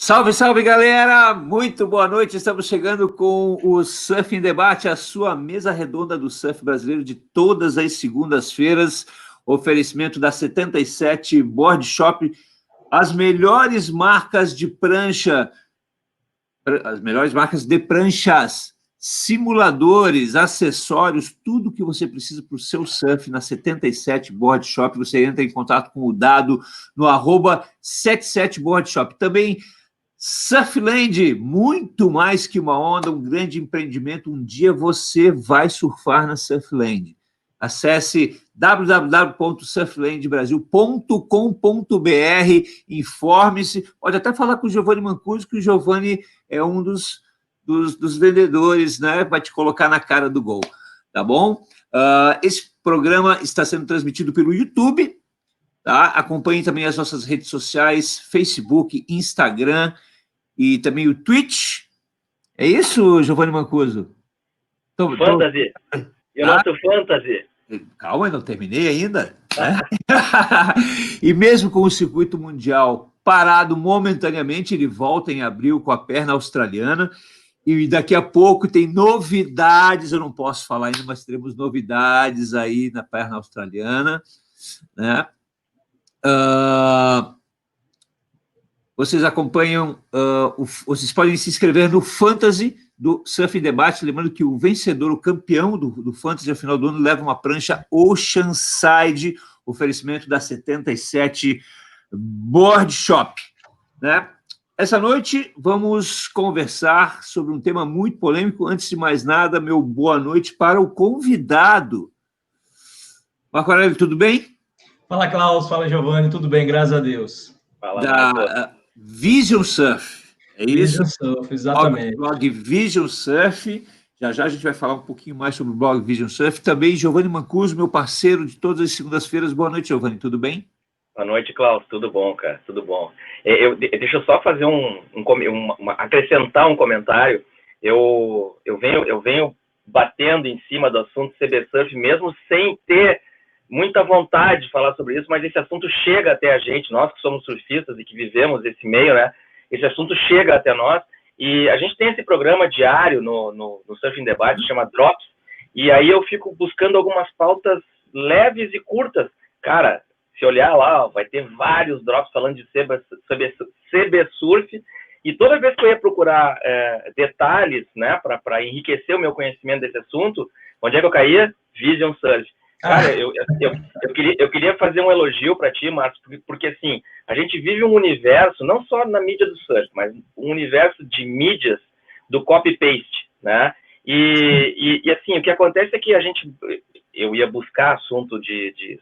Salve, salve, galera! Muito boa noite. Estamos chegando com o Surf em Debate, a sua mesa redonda do surf brasileiro de todas as segundas-feiras. Oferecimento da 77 Board Shop, as melhores marcas de prancha, as melhores marcas de pranchas, simuladores, acessórios, tudo que você precisa para o seu surf na 77 Board Shop. Você entra em contato com o Dado no @77 Board Shop. Também Surfland, muito mais que uma onda, um grande empreendimento. Um dia você vai surfar na Surfland. Acesse www.surflandbrasil.com.br, informe-se. Pode até falar com o Giovanni Mancuso, que o Giovanni é um dos vendedores, né? Vai te colocar na cara do gol, tá bom? Esse programa está sendo transmitido pelo YouTube, tá? Acompanhe também as nossas redes sociais, Facebook, Instagram e também o Twitch. É isso, Giovanni Mancuso? Fantasy. E o nosso Fantasy. Calma, eu não terminei ainda. Né? E mesmo com o circuito mundial parado momentaneamente, ele volta em abril com a perna australiana. E daqui a pouco tem novidades, eu não posso falar ainda, mas teremos novidades aí na perna australiana, né? Vocês acompanham, vocês podem se inscrever no Fantasy do Surf em Debate, lembrando que o vencedor, o campeão do Fantasy ao final do ano, leva uma prancha Oceanside, oferecimento da 77 Board Shop, né? Essa noite vamos conversar sobre um tema muito polêmico. Antes de mais nada, meu boa noite para o convidado. Marco Aurélio, tudo bem? Fala, Klaus. Fala, Giovanni. Tudo bem, graças a Deus. Fala, da Vision Surf, é isso? Vision Surf, exatamente. Blog Vision Surf. Já já a gente vai falar um pouquinho mais sobre o blog Vision Surf. Também Giovanni Mancuso, meu parceiro de todas as segundas-feiras. Boa noite, Giovanni. Tudo bem? Boa noite, Klaus. Tudo bom, cara? Tudo bom. Deixa eu só fazer acrescentar um comentário. Eu venho batendo em cima do assunto CB Surf, mesmo sem ter muita vontade de falar sobre isso, mas esse assunto chega até a gente, nós que somos surfistas e que vivemos esse meio, né? Esse assunto chega até nós, e a gente tem esse programa diário no Surf em Debate, chama Drops, e aí eu fico buscando algumas pautas leves e curtas. Cara, se olhar lá, vai ter vários drops falando de CB Surf, e toda vez que eu ia procurar detalhes, né, para enriquecer o meu conhecimento desse assunto, onde é que eu caía? Vision Surf. Cara, eu queria fazer um elogio para ti, Marcos, porque assim, a gente vive um universo, não só na mídia do surf, mas um universo de mídias do copy-paste, né? E assim, o que acontece é que eu ia buscar assunto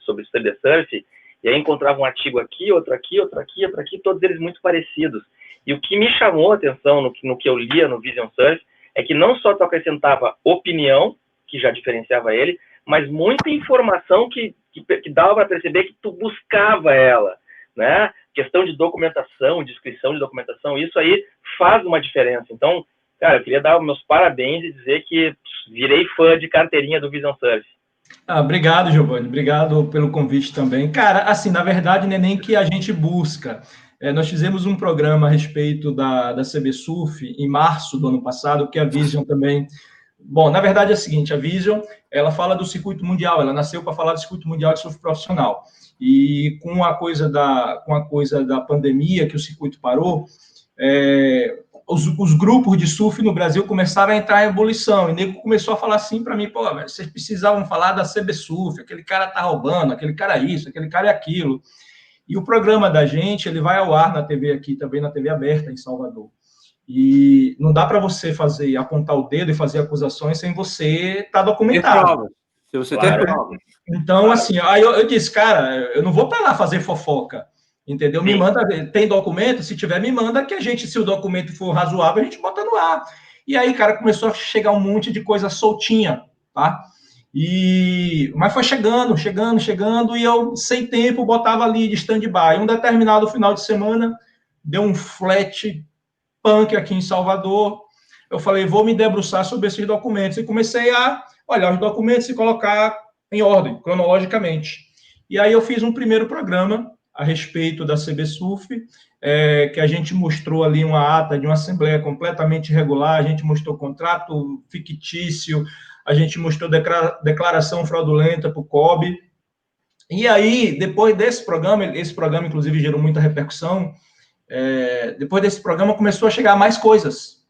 sobre CB Surf, e aí encontrava um artigo aqui, outro aqui, outro aqui, outro aqui, todos eles muito parecidos. E o que me chamou a atenção no que eu lia no Vision Surf é que não só tu acrescentava opinião, que já diferenciava ele, mas muita informação que dava para perceber que tu buscava ela, né? Questão de documentação, descrição de documentação, isso aí faz uma diferença. Então, cara, eu queria dar os meus parabéns e dizer que virei fã de carteirinha do Vision Surf. Obrigado, Giovanni. Obrigado pelo convite também. Cara, assim, na verdade, não é nem que a gente busca. Nós fizemos um programa a respeito da CB Surf em março do ano passado, que a Vision também... Bom, na verdade é o seguinte, a Vision, ela fala do circuito mundial, ela nasceu para falar do circuito mundial de surf profissional. E com a coisa da pandemia, que o circuito parou, os grupos de surf no Brasil começaram a entrar em ebulição, e o nego começou a falar assim para mim, pô, vocês precisavam falar da CB Surf, aquele cara tá roubando, aquele cara é isso, aquele cara é aquilo. E o programa da gente, ele vai ao ar na TV aqui, também na TV aberta em Salvador. E não dá para você apontar o dedo e fazer acusações sem você estar documentado. Se você tem prova. Então, assim, aí eu disse, cara, eu não vou para lá fazer fofoca, entendeu? Me manda, tem documento? Se tiver, me manda, que se o documento for razoável, a gente bota no ar. E aí, cara, começou a chegar um monte de coisa soltinha, tá? Mas foi chegando, e eu, sem tempo, botava ali de stand-by. Um determinado final de semana, deu um flat punk aqui em Salvador, eu falei, vou me debruçar sobre esses documentos, e comecei a olhar os documentos e colocar em ordem, cronologicamente. E aí eu fiz um primeiro programa a respeito da CBSUF, que a gente mostrou ali uma ata de uma assembleia completamente irregular, a gente mostrou contrato fictício, a gente mostrou declaração fraudulenta para o COB. E aí, depois desse programa, esse programa, inclusive, gerou muita repercussão, depois desse programa começou a chegar mais coisas.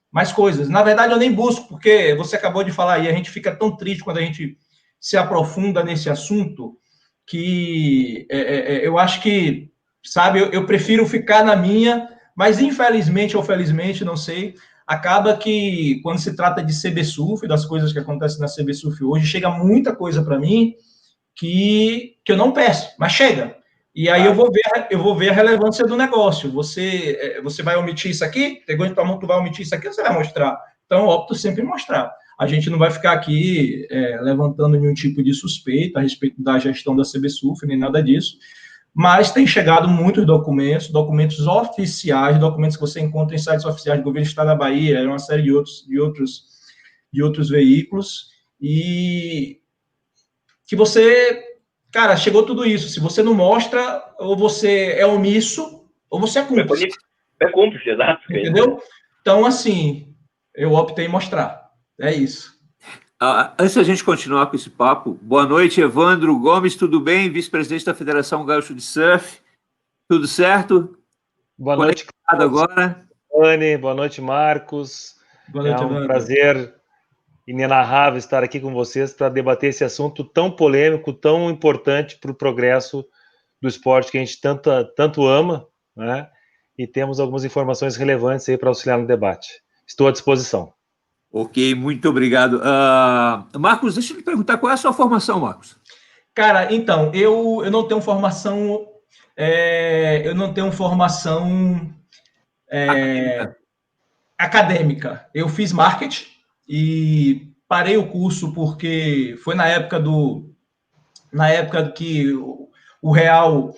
Na verdade, eu nem busco, porque você acabou de falar aí, a gente fica tão triste quando a gente se aprofunda nesse assunto, que eu acho que, sabe, eu prefiro ficar na minha, mas infelizmente ou felizmente, não sei, acaba que quando se trata de CBSUF, das coisas que acontecem na CBSUF hoje, chega muita coisa para mim que eu não peço, mas chega. E aí eu vou ver a relevância do negócio. Você vai omitir isso aqui? Pegou em tua mão, tu vai omitir isso aqui, ou você vai mostrar? Então, eu opto sempre em mostrar. A gente não vai ficar aqui levantando nenhum tipo de suspeita a respeito da gestão da CBSUF, nem nada disso, mas tem chegado muitos documentos oficiais, documentos que você encontra em sites oficiais do governo do Estado da Bahia, uma série de outros veículos, e que você, cara, chegou tudo isso. Se você não mostra, ou você é omisso, ou você é cúmplice. É cúmplice, exato. Entendeu? Então, assim, eu optei em mostrar. É isso. Antes da gente continuar com esse papo, boa noite, Evandro Gomes, tudo bem? Vice-presidente da Federação Gaúcho de Surf, tudo certo? Boa noite, agora. Anne, boa noite, Marcos. Boa noite, Evandro. Prazer inenarrável estar aqui com vocês para debater esse assunto tão polêmico, tão importante para o progresso do esporte que a gente tanto ama, né? E temos algumas informações relevantes aí para auxiliar no debate. Estou à disposição. Ok, muito obrigado. Marcos, deixa eu te perguntar, qual é a sua formação, Marcos? Cara, então, eu não tenho formação... acadêmica. Eu fiz marketing e parei o curso porque foi na época que o real...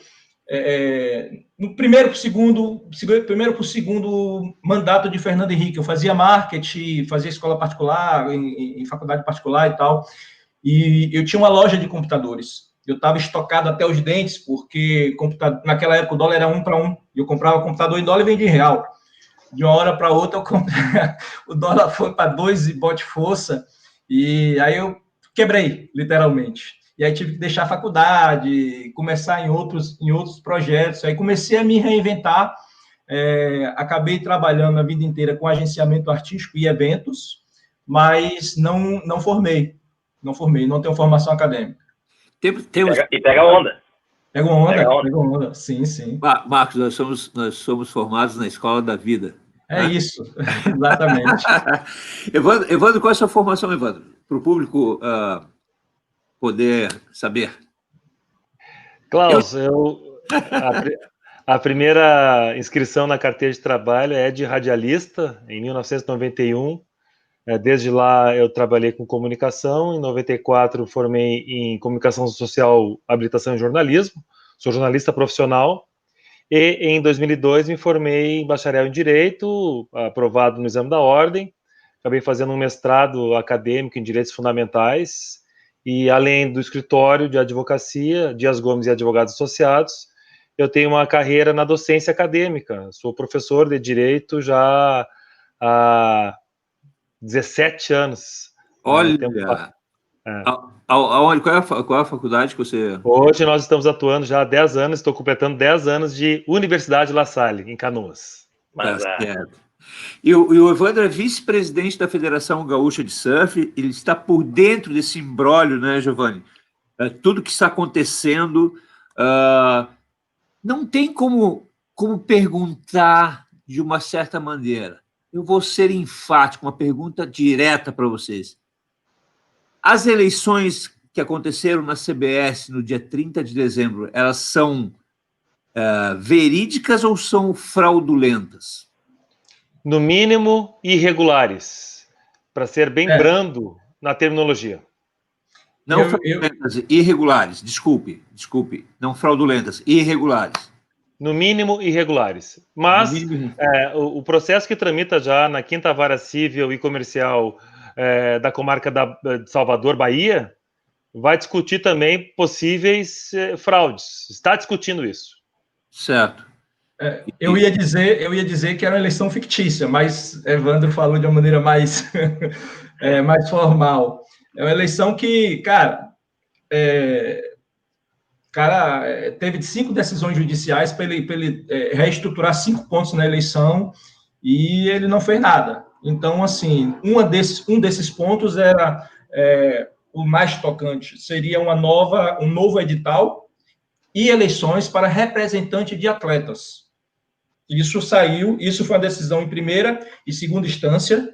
no primeiro para o segundo mandato de Fernando Henrique, eu fazia marketing, fazia escola particular, em faculdade particular e tal, e eu tinha uma loja de computadores. Eu estava estocado até os dentes, porque naquela época o dólar era 1 para 1, e eu comprava computador em dólar e vendia em real. De uma hora para outra, o dólar foi para 2 e bote força, e aí eu quebrei, literalmente. E aí tive que deixar a faculdade, começar em outros projetos. Aí comecei a me reinventar. Acabei trabalhando a vida inteira com agenciamento artístico e eventos, mas não formei. Não tenho formação acadêmica. E pega onda. Pega onda. Sim. Marcos, nós somos formados na escola da vida. Né? Isso, exatamente. Evandro, qual é a sua formação, Evandro? Para o público poder saber. Klaus, a primeira inscrição na carteira de trabalho é de radialista, em 1991. Desde lá eu trabalhei com comunicação, em 94 formei em comunicação social, habilitação em jornalismo, sou jornalista profissional, e em 2002 me formei em bacharel em Direito, aprovado no exame da ordem, acabei fazendo um mestrado acadêmico em Direitos Fundamentais, e além do escritório de advocacia, Dias Gomes e Advogados Associados, eu tenho uma carreira na docência acadêmica, sou professor de Direito já há 17 anos. Olha, qual é a faculdade que você... Hoje nós estamos atuando já há 10 anos, estou completando 10 anos de Universidade La Salle, em Canoas. Tá certo. E o Evandro é vice-presidente da Federação Gaúcha de Surf, ele está por dentro desse imbróglio, né, Giovanni? Tudo que está acontecendo, não tem como perguntar de uma certa maneira. Eu vou ser enfático, uma pergunta direta para vocês. As eleições que aconteceram na CBS no dia 30 de dezembro, elas são verídicas ou são fraudulentas? No mínimo, irregulares, para ser bem brando na terminologia. Não fraudulentas, irregulares, desculpe, não fraudulentas, irregulares. No mínimo, irregulares. Mas o processo que tramita já na 5ª Vara Civil e Comercial da comarca de Salvador, Bahia, vai discutir também possíveis fraudes. Está discutindo isso. Certo. Eu ia dizer que era uma eleição fictícia, mas Evandro falou de uma maneira mais, mais formal. É uma eleição que, cara, teve 5 decisões judiciais para ele reestruturar 5 pontos na eleição e ele não fez nada. Então, assim, um desses pontos era o mais tocante, seria um novo edital e eleições para representante de atletas. Isso foi uma decisão em primeira e segunda instância,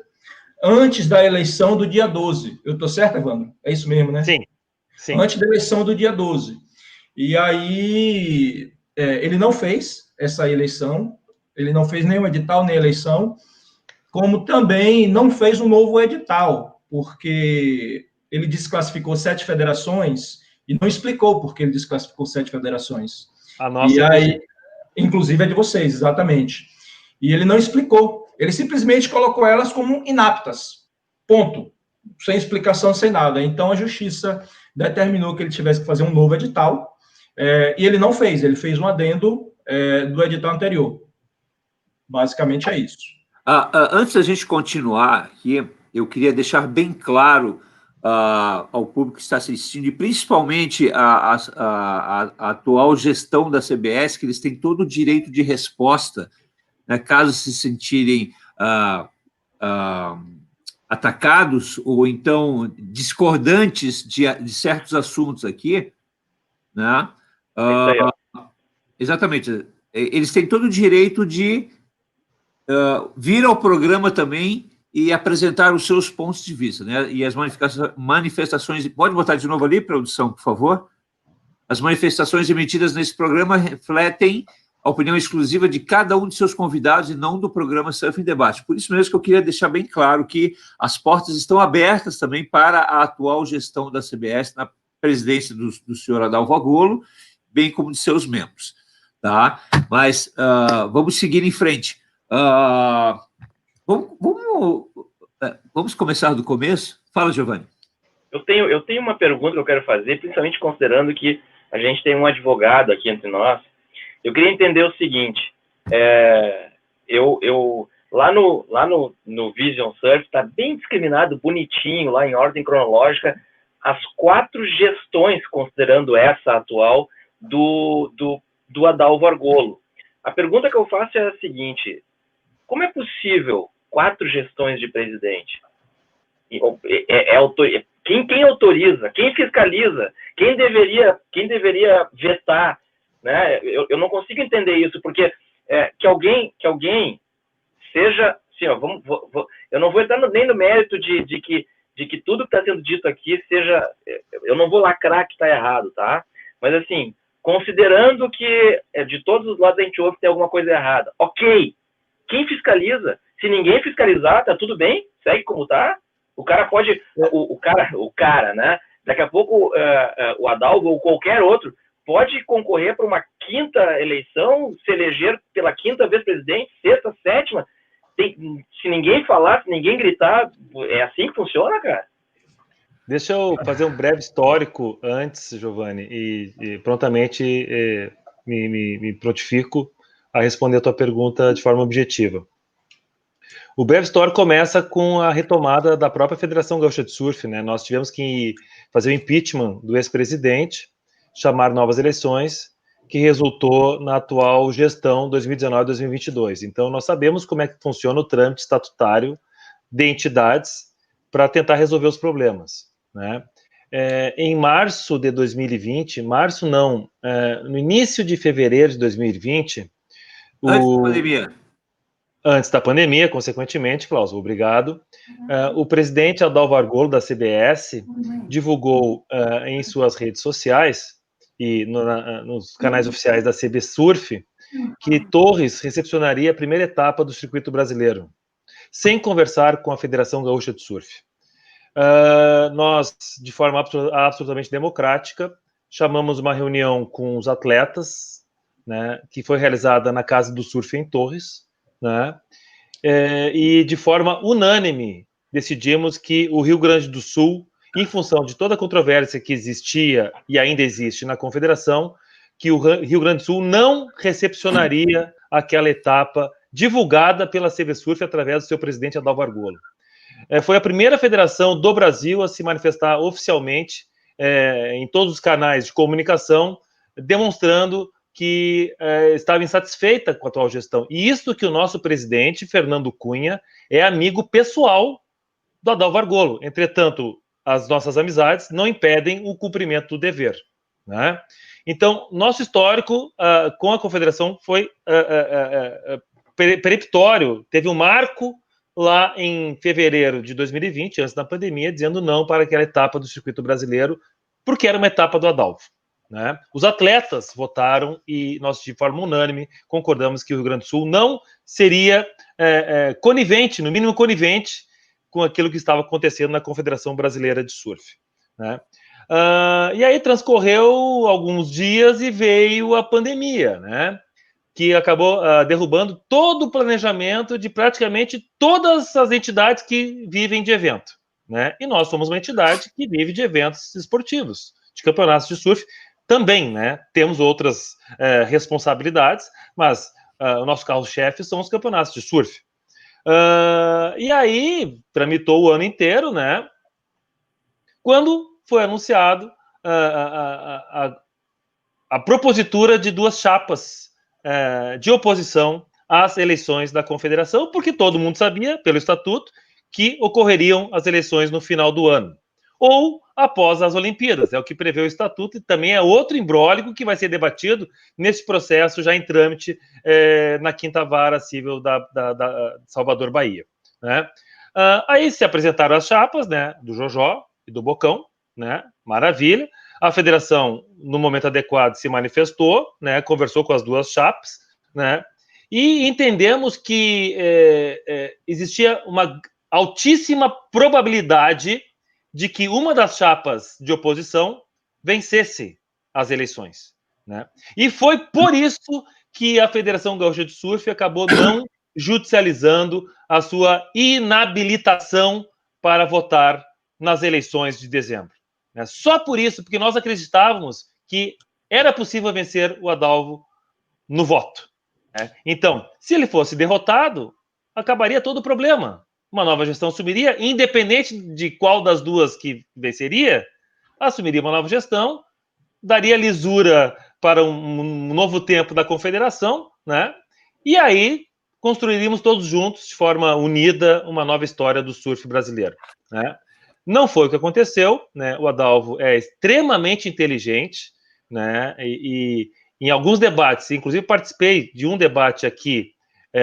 antes da eleição do dia 12. Eu estou certo, Evandro? É isso mesmo, né? Sim. Antes da eleição do dia 12. E aí, ele não fez essa eleição, ele não fez nenhum edital, nem eleição, como também não fez um novo edital, porque ele desclassificou 7 federações e não explicou por que ele desclassificou 7 federações. A nossa, e aí, inclusive a de vocês, exatamente. E ele não explicou, ele simplesmente colocou elas como inaptas, ponto, sem explicação, sem nada. Então a justiça determinou que ele tivesse que fazer um novo edital, e ele não fez, ele fez um adendo do edital anterior. Basicamente é isso. Antes da gente continuar aqui, eu queria deixar bem claro ao público que está assistindo, e principalmente a atual gestão da CBS, que eles têm todo o direito de resposta, né, caso se sentirem atacados ou então discordantes de certos assuntos aqui, né? Exatamente. Eles têm todo o direito de vir ao programa também e apresentar os seus pontos de vista, né? E as manifestações... Pode botar de novo ali, produção, por favor? As manifestações emitidas nesse programa refletem a opinião exclusiva de cada um de seus convidados e não do programa Surf em Debate. Por isso mesmo que eu queria deixar bem claro que as portas estão abertas também para a atual gestão da CBS, na presidência do senhor Adalvo Agolo, bem como de seus membros, tá? Mas vamos seguir em frente. Vamos começar do começo? Fala, Giovanni. Eu tenho uma pergunta que eu quero fazer, principalmente considerando que a gente tem um advogado aqui entre nós. Eu queria entender o seguinte, lá no Vision Surf está bem discriminado, bonitinho, lá em ordem cronológica, as 4 gestões, considerando essa atual, do Adalvo Argolo. A pergunta que eu faço é a seguinte: como é possível 4 gestões de presidente? Quem autoriza? Quem fiscaliza? Quem deveria vetar? Né? Eu não consigo entender isso, porque que alguém seja... Assim, eu não vou entrar nem no mérito de que tudo que está sendo dito aqui seja... Eu não vou lacrar que está errado, tá? Mas, assim, considerando que de todos os lados a gente ouve que tem alguma coisa errada. Ok. Quem fiscaliza? Se ninguém fiscalizar, tá tudo bem? Segue como tá? O cara pode... O cara, né? Daqui a pouco o Adalvo ou qualquer outro pode concorrer para uma 5ª eleição, se eleger pela 5ª vez presidente, 6ª, 7ª. Se ninguém falar, se ninguém gritar, é assim que funciona, cara? Deixa eu fazer um breve histórico antes, Giovanni, e prontamente me prontifico a responder a tua pergunta de forma objetiva. O breve histórico começa com a retomada da própria Federação Gaúcha de Surf, né? Nós tivemos que fazer o impeachment do ex-presidente, chamar novas eleições, que resultou na atual gestão 2019-2022. Então, nós sabemos como é que funciona o trâmite estatutário de entidades para tentar resolver os problemas, né? Em março de 2020, no início de fevereiro de 2020... Antes da pandemia, consequentemente, Klaus, obrigado. O presidente Adalvo Argolo, da CBS, divulgou em suas redes sociais e nos canais oficiais da CB Surf que Torres recepcionaria a primeira etapa do circuito brasileiro, sem conversar com a Federação Gaúcha de Surf. Nós, de forma absolutamente democrática, chamamos uma reunião com os atletas, né, que foi realizada na Casa do Surf em Torres, né? E de forma unânime decidimos que o Rio Grande do Sul, em função de toda a controvérsia que existia e ainda existe na Confederação, que o Rio Grande do Sul não recepcionaria aquela etapa divulgada pela CV Surf através do seu presidente Adalvo Argolo. Foi a primeira federação do Brasil a se manifestar oficialmente em todos os canais de comunicação, demonstrando que estava insatisfeita com a atual gestão. E isso que o nosso presidente, Fernando Cunha, é amigo pessoal do Adalvo Argolo. Entretanto, as nossas amizades não impedem o cumprimento do dever, né? Então, nosso histórico com a Confederação foi peremptório. Teve um marco lá em fevereiro de 2020, antes da pandemia, dizendo não para aquela etapa do circuito brasileiro, porque era uma etapa do Adalvo, né? Os atletas votaram e nós, de forma unânime, concordamos que o Rio Grande do Sul não seria conivente, no mínimo conivente, com aquilo que estava acontecendo na Confederação Brasileira de Surf, né? E aí transcorreu alguns dias e veio a pandemia, né? Que acabou derrubando todo o planejamento de praticamente todas as entidades que vivem de evento, né? E nós somos uma entidade que vive de eventos esportivos, de campeonatos de surf também, né? Temos outras responsabilidades, mas o nosso carro-chefe são os campeonatos de surf. E aí, tramitou o ano inteiro, né? Quando foi anunciado a propositura de duas chapas de oposição às eleições da Confederação, porque todo mundo sabia, pelo estatuto, que ocorreriam as eleições no final do ano, ou após as Olimpíadas, é o que prevê o estatuto, e também é outro imbróglio que vai ser debatido nesse processo já em trâmite na Quinta Vara Civil da Salvador, Bahia, né? Aí se apresentaram as chapas, né, do Jojó e do Bocão, né? Maravilha. A federação, no momento adequado, se manifestou, né? Conversou com as duas chapas, né? E entendemos que existia uma altíssima probabilidade de que uma das chapas de oposição vencesse as eleições, né? E foi por isso que a Federação Gaúcha de Surf acabou não judicializando a sua inabilitação para votar nas eleições de dezembro, né? Só por isso, porque nós acreditávamos que era possível vencer o Adalvo no voto, né? Então, se ele fosse derrotado, acabaria todo o problema. Uma nova gestão assumiria, independente de qual das duas que venceria, assumiria uma nova gestão, daria lisura para um novo tempo da Confederação, né? E aí construiríamos todos juntos, de forma unida, uma nova história do surf brasileiro, né? Não foi o que aconteceu, né? O Adalvo é extremamente inteligente, né? E em alguns debates, inclusive participei de um debate aqui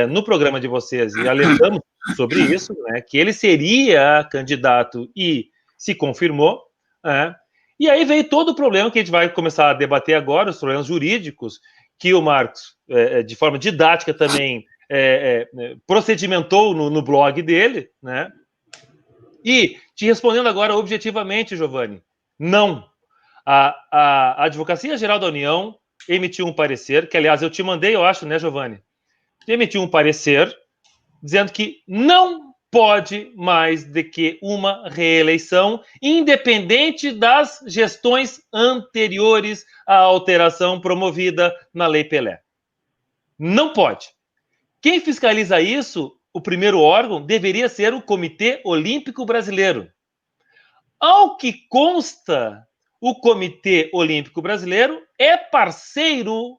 no programa de vocês e alertamos sobre isso, né? Que ele seria candidato e se confirmou, né? E aí veio todo o problema que a gente vai começar a debater agora, os problemas jurídicos, que o Marcos, de forma didática também, procedimentou no blog dele, né? E, te respondendo agora objetivamente, Giovanni, não. A Advocacia Geral da União emitiu um parecer, que, aliás, eu te mandei, eu acho, né, Giovanni? Emitiu um parecer dizendo que não pode mais do que uma reeleição, independente das gestões anteriores à alteração promovida na Lei Pelé. Não pode. Quem fiscaliza isso, o primeiro órgão, deveria ser o Comitê Olímpico Brasileiro. Ao que consta, o Comitê Olímpico Brasileiro é parceiro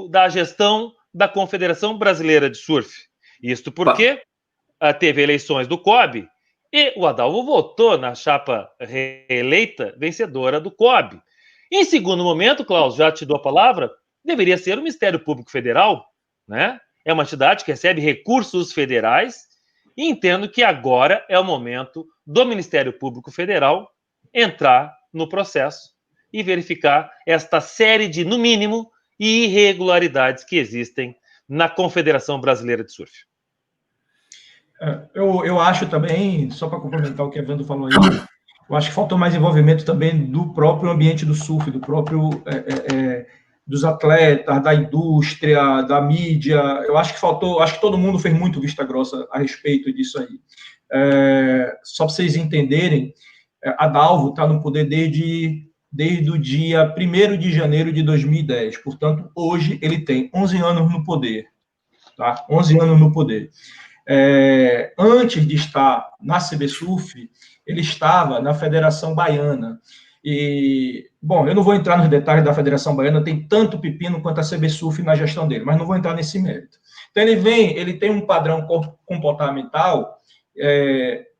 da gestão da Confederação Brasileira de Surf. Isto porque teve eleições do COB e o Adalvo votou na chapa reeleita vencedora do COB. Em segundo momento, Klaus, já te dou a palavra, deveria ser o Ministério Público Federal, né? É uma entidade que recebe recursos federais e entendo que agora é o momento do Ministério Público Federal entrar no processo e verificar esta série de, no mínimo, irregularidades que existem na Confederação Brasileira de Surf. Eu acho também, só para complementar o que a Evandro falou aí, eu acho que faltou mais envolvimento também do próprio ambiente do surf, do próprio dos atletas, da indústria, da mídia. Eu acho que faltou, acho que todo mundo fez muito vista grossa a respeito disso aí. Só para vocês entenderem, a Adalvo está no poder desde desde o dia 1º de janeiro de 2010. Portanto, hoje ele tem 11 anos no poder. Tá? 11 anos no poder. Antes de estar na CBSUF, ele estava na Federação Baiana. E, bom, eu não vou entrar nos detalhes da Federação Baiana, tem tanto pepino quanto a CBSUF na gestão dele, mas não vou entrar nesse mérito. Então, ele tem um padrão comportamental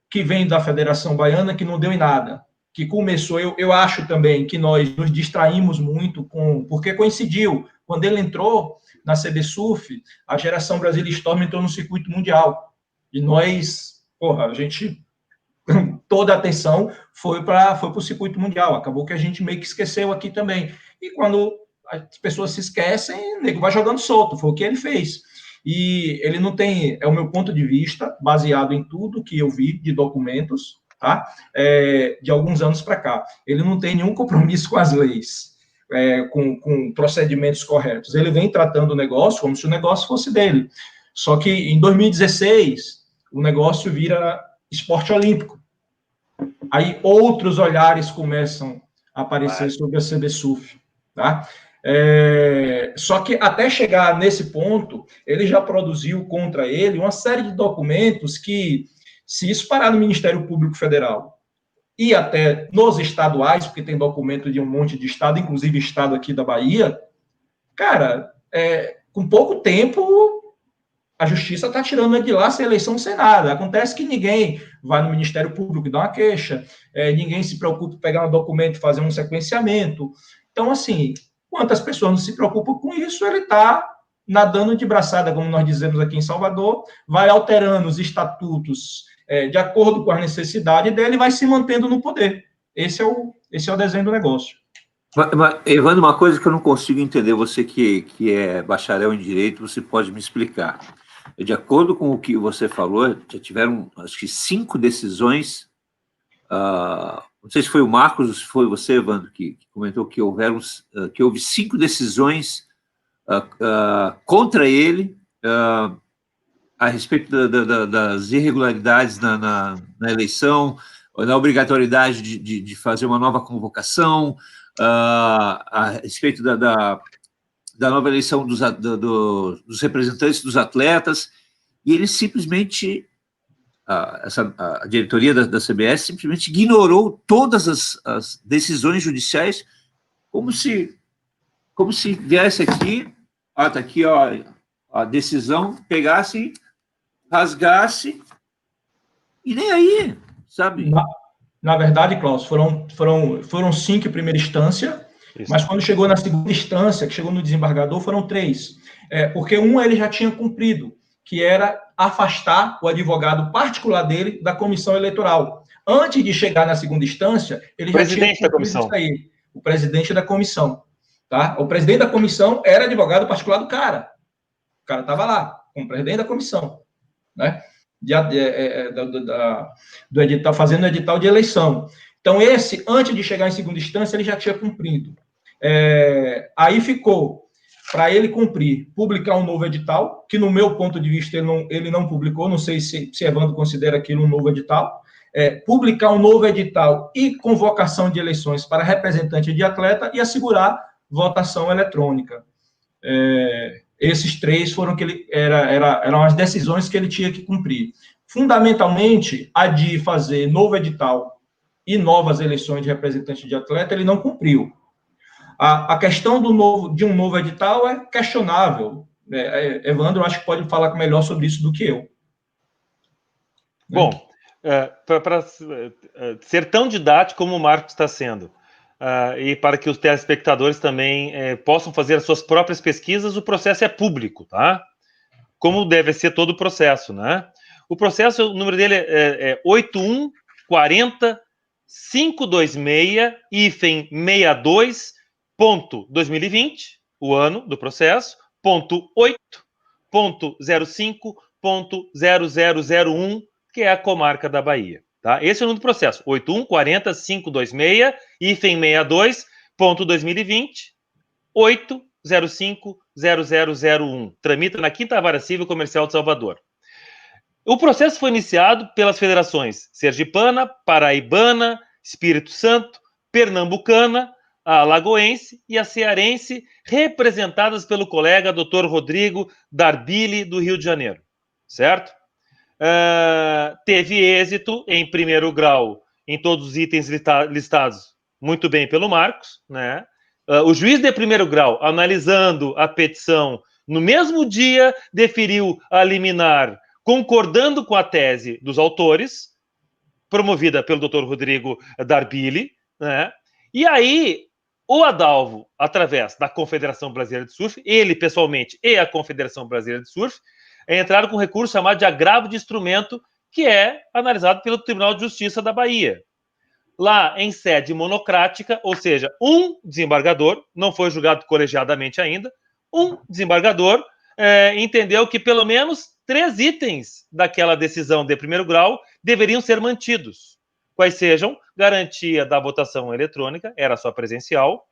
que vem da Federação Baiana, que não deu em nada, que começou, eu acho também que nós nos distraímos muito, porque coincidiu, quando ele entrou na CBSUF, a geração Brasília Storm entrou no circuito mundial, e nós, a gente, toda a atenção foi para o circuito mundial, acabou que a gente meio que esqueceu aqui também, e quando as pessoas se esquecem, o nego vai jogando solto, foi o que ele fez. E ele não tem, é o meu ponto de vista, baseado em tudo que eu vi de documentos, tá? De alguns anos para cá. Ele não tem nenhum compromisso com as leis, com procedimentos corretos. Ele vem tratando o negócio como se o negócio fosse dele. Só que em 2016, o negócio vira esporte olímpico. Aí outros olhares começam a aparecer sobre a CBSUF, tá? Só que até chegar nesse ponto, ele já produziu contra ele uma série de documentos que, se isso parar no Ministério Público Federal e até nos estaduais, porque tem documento de um monte de estado, inclusive estado aqui da Bahia, cara, com pouco tempo a justiça está tirando de lá sem eleição, sem nada. Acontece que ninguém vai no Ministério Público e dá uma queixa, ninguém se preocupa em pegar um documento e fazer um sequenciamento. Então, assim, quantas pessoas não se preocupam com isso, ele está nadando de braçada, como nós dizemos aqui em Salvador, vai alterando os estatutos de acordo com a necessidade dele e vai se mantendo no poder. Esse é o desenho do negócio. Mas, Evandro, uma coisa que eu não consigo entender, você que é bacharel em Direito, você pode me explicar. De acordo com o que você falou, já tiveram, acho que 5 decisões, não sei se foi o Marcos ou se foi você, Evandro, que comentou que houve 5 decisões contra ele a respeito das irregularidades na eleição, na obrigatoriedade de fazer uma nova convocação, a respeito da nova eleição dos representantes dos atletas, e ele simplesmente, a diretoria da CBS simplesmente ignorou todas as decisões judiciais, como se viesse aqui, está aqui, ó, a decisão, pegasse, rasgasse, e nem aí, sabe? Na verdade, Klaus, foram 5 em primeira instância, isso. Mas quando chegou na segunda instância, que chegou no desembargador, foram 3. Porque ele já tinha cumprido, que era afastar o advogado particular dele da comissão eleitoral. Antes de chegar na segunda instância, ele já tinha cumprido isso aí. O presidente da comissão. Tá? O presidente da comissão era advogado particular do cara. O cara estava lá, como presidente da comissão. Né? Do edital, fazendo o edital de eleição. Então, antes de chegar em segunda instância, ele já tinha cumprido. Aí ficou, para ele cumprir, publicar um novo edital, que, no meu ponto de vista, ele não publicou, não sei se Evandro considera aquilo um novo edital, publicar um novo edital e convocação de eleições para representante de atleta e assegurar votação eletrônica. Esses 3 foram eram as decisões que ele tinha que cumprir. Fundamentalmente, a de fazer novo edital e novas eleições de representante de atleta, ele não cumpriu. A questão de um novo edital é questionável. Evandro, acho que pode falar melhor sobre isso do que eu. Bom, para ser tão didático como o Marcos está sendo, e para que os telespectadores também possam fazer as suas próprias pesquisas, o processo é público, tá? Como deve ser todo o processo, né? O processo, o número dele é 81-526-62.2020, o ano do processo, .8.05.0001, que é a comarca da Bahia. Tá? Esse é o número do processo, 81-40-526-62.2020, 805-0001. Tramita na 5ª Vara Civil Comercial de Salvador. O processo foi iniciado pelas federações sergipana, paraibana, Espírito Santo, pernambucana, a alagoense e a cearense, representadas pelo colega Dr. Rodrigo Darbili, do Rio de Janeiro, certo? Teve êxito em primeiro grau em todos os itens listados muito bem pelo Marcos, né? O juiz de primeiro grau, analisando a petição, no mesmo dia deferiu a liminar, concordando com a tese dos autores, promovida pelo Dr. Rodrigo Darbili, né? E aí, o Adalvo, através da Confederação Brasileira de Surf, ele pessoalmente e a Confederação Brasileira de Surf, entraram com um recurso chamado de agravo de instrumento, que é analisado pelo Tribunal de Justiça da Bahia. Lá, em sede monocrática, ou seja, um desembargador, não foi julgado colegiadamente ainda, um desembargador entendeu que pelo menos 3 itens daquela decisão de primeiro grau deveriam ser mantidos. Quais sejam? Garantia da votação eletrônica, era só presencial,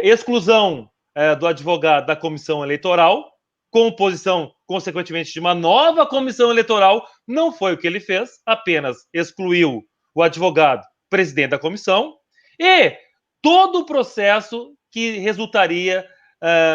exclusão do advogado da comissão eleitoral, composição, consequentemente, de uma nova comissão eleitoral. Não foi o que ele fez, apenas excluiu o advogado, presidente da comissão, e todo o processo que resultaria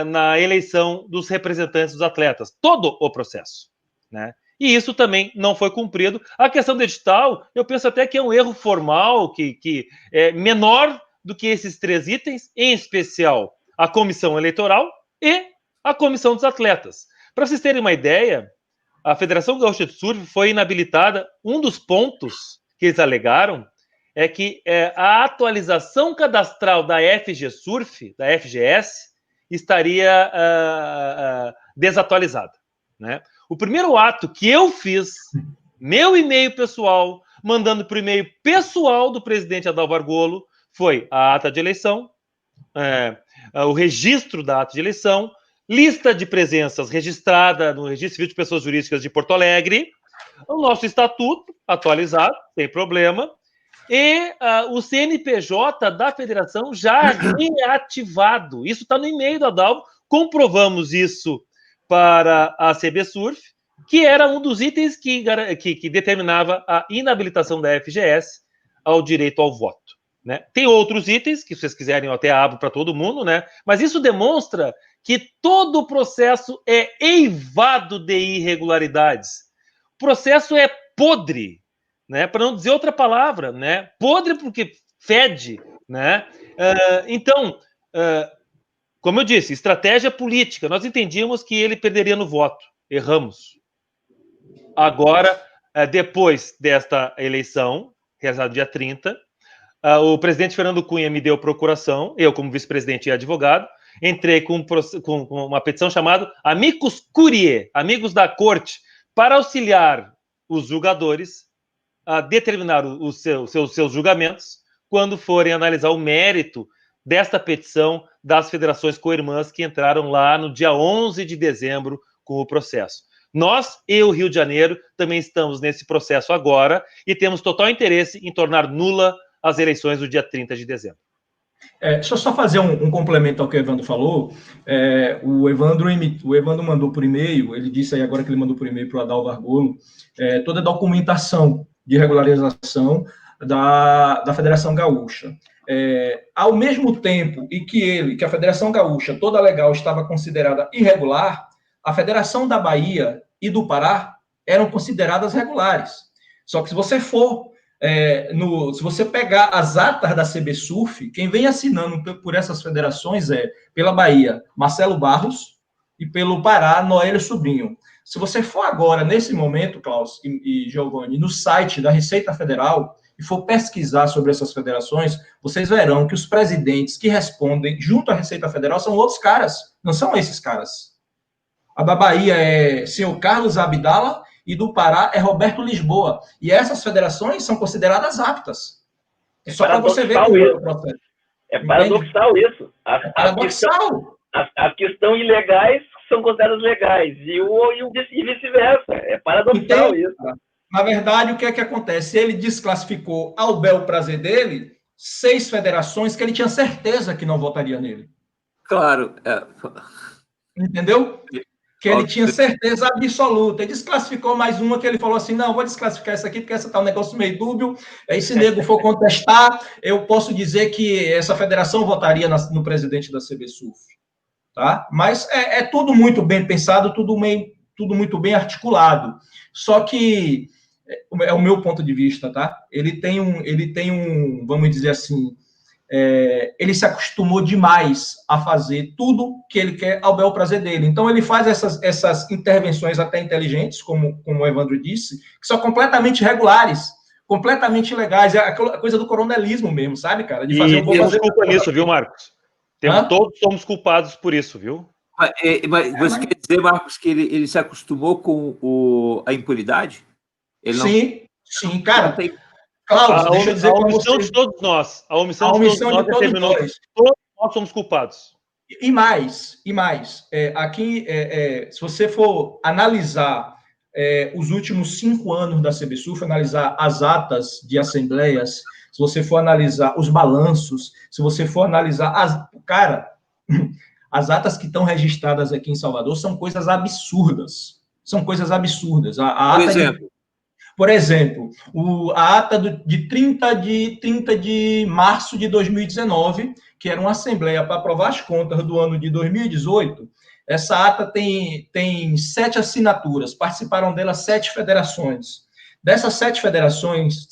na eleição dos representantes dos atletas, todo o processo, né? E isso também não foi cumprido. A questão do edital, eu penso até que é um erro formal, que é menor do que esses 3 itens, em especial a comissão eleitoral e a comissão dos atletas. Para vocês terem uma ideia, a Federação Gaúcha de Surf foi inabilitada. Um dos pontos que eles alegaram é que a atualização cadastral da FG Surf, da FGS, estaria desatualizada, né? O primeiro ato que eu fiz, meu e-mail pessoal, mandando para o e-mail pessoal do presidente Adalvo Argolo, foi a ata de eleição, o registro da ata de eleição, lista de presenças registrada no Registro Civil de Pessoas Jurídicas de Porto Alegre, o nosso estatuto atualizado, sem problema, e o CNPJ da federação já reativado. Isso está no e-mail do Adalvo, comprovamos isso para a CB Surf, que era um dos itens que determinava a inabilitação da FGS ao direito ao voto, né? Tem outros itens, que se vocês quiserem eu até abro para todo mundo, né? Mas isso demonstra que todo o processo é eivado de irregularidades. O processo é podre, né? Para não dizer outra palavra, né? Podre porque fede, né? Então, como eu disse, estratégia política. Nós entendíamos que ele perderia no voto. Erramos. Agora, depois desta eleição, realizada dia 30, o presidente Fernando Cunha me deu procuração, eu como vice-presidente e advogado, entrei com uma petição chamada Amicus Curiae, Amigos da Corte, para auxiliar os julgadores a determinar os seus julgamentos quando forem analisar o mérito desta petição das federações co-irmãs que entraram lá no dia 11 de dezembro com o processo. Nós e o Rio de Janeiro também estamos nesse processo agora e temos total interesse em tornar nula as eleições do dia 30 de dezembro. Deixa eu só fazer um complemento ao que o Evandro falou. O Evandro mandou por e-mail, ele disse aí agora que ele mandou por e-mail para o Adalvo Argolo, toda a documentação de regularização da Federação Gaúcha. Ao mesmo tempo em que a Federação Gaúcha, toda legal, estava considerada irregular, a Federação da Bahia e do Pará eram consideradas regulares. Só que se você for se você pegar as atas da CB Surf, quem vem assinando por essas federações pela Bahia, Marcelo Barros, e pelo Pará, Noélio Sobrinho. Se você for agora, nesse momento, Klaus e Giovanni, no site da Receita Federal e for pesquisar sobre essas federações, vocês verão que os presidentes que respondem junto à Receita Federal são outros caras, não são esses caras. A da Bahia é senhor Carlos Abdala, e do Pará é Roberto Lisboa. E essas federações são consideradas aptas. Só para você ver como é o processo. É paradoxal isso. Paradoxal. As que estão ilegais são consideradas legais. E vice-versa. É paradoxal isso. Na verdade, o que é que acontece? Ele desclassificou ao bel prazer dele 6 federações que ele tinha certeza que não votaria nele. Claro. Entendeu? que ele tinha certeza absoluta. E desclassificou mais uma que ele falou assim, não, vou desclassificar essa aqui, porque essa tá um negócio meio dúbio. Aí, se nego for contestar, eu posso dizer que essa federação votaria no presidente da CBSUF. Tá? Mas é tudo muito bem pensado, tudo muito bem articulado. Só que é o meu ponto de vista, tá? Ele tem um, vamos dizer assim, ele se acostumou demais a fazer tudo que ele quer ao bel prazer dele. Então, ele faz essas intervenções até inteligentes, como o Evandro disse, que são completamente regulares, completamente legais. É aquela coisa do coronelismo mesmo, sabe, cara? De fazer desculpa nisso, viu, Marcos? Todos somos culpados por isso, viu? Mas você quer dizer, Marcos, que ele se acostumou com a impunidade? Sim, cara. Cláudio, deixa eu dizer para você. A omissão de todos nós. A omissão de todos nós. Todos nós somos culpados. E mais. Aqui, se você for analisar os últimos 5 anos da CBSUF, analisar as atas de assembleias, se você for analisar os balanços, se você for analisar as atas que estão registradas aqui em Salvador são coisas absurdas. Por exemplo, a ata de 30 de março de 2019, que era uma assembleia para aprovar as contas do ano de 2018, essa ata tem 7 assinaturas, participaram dela 7 federações. Dessas 7 federações,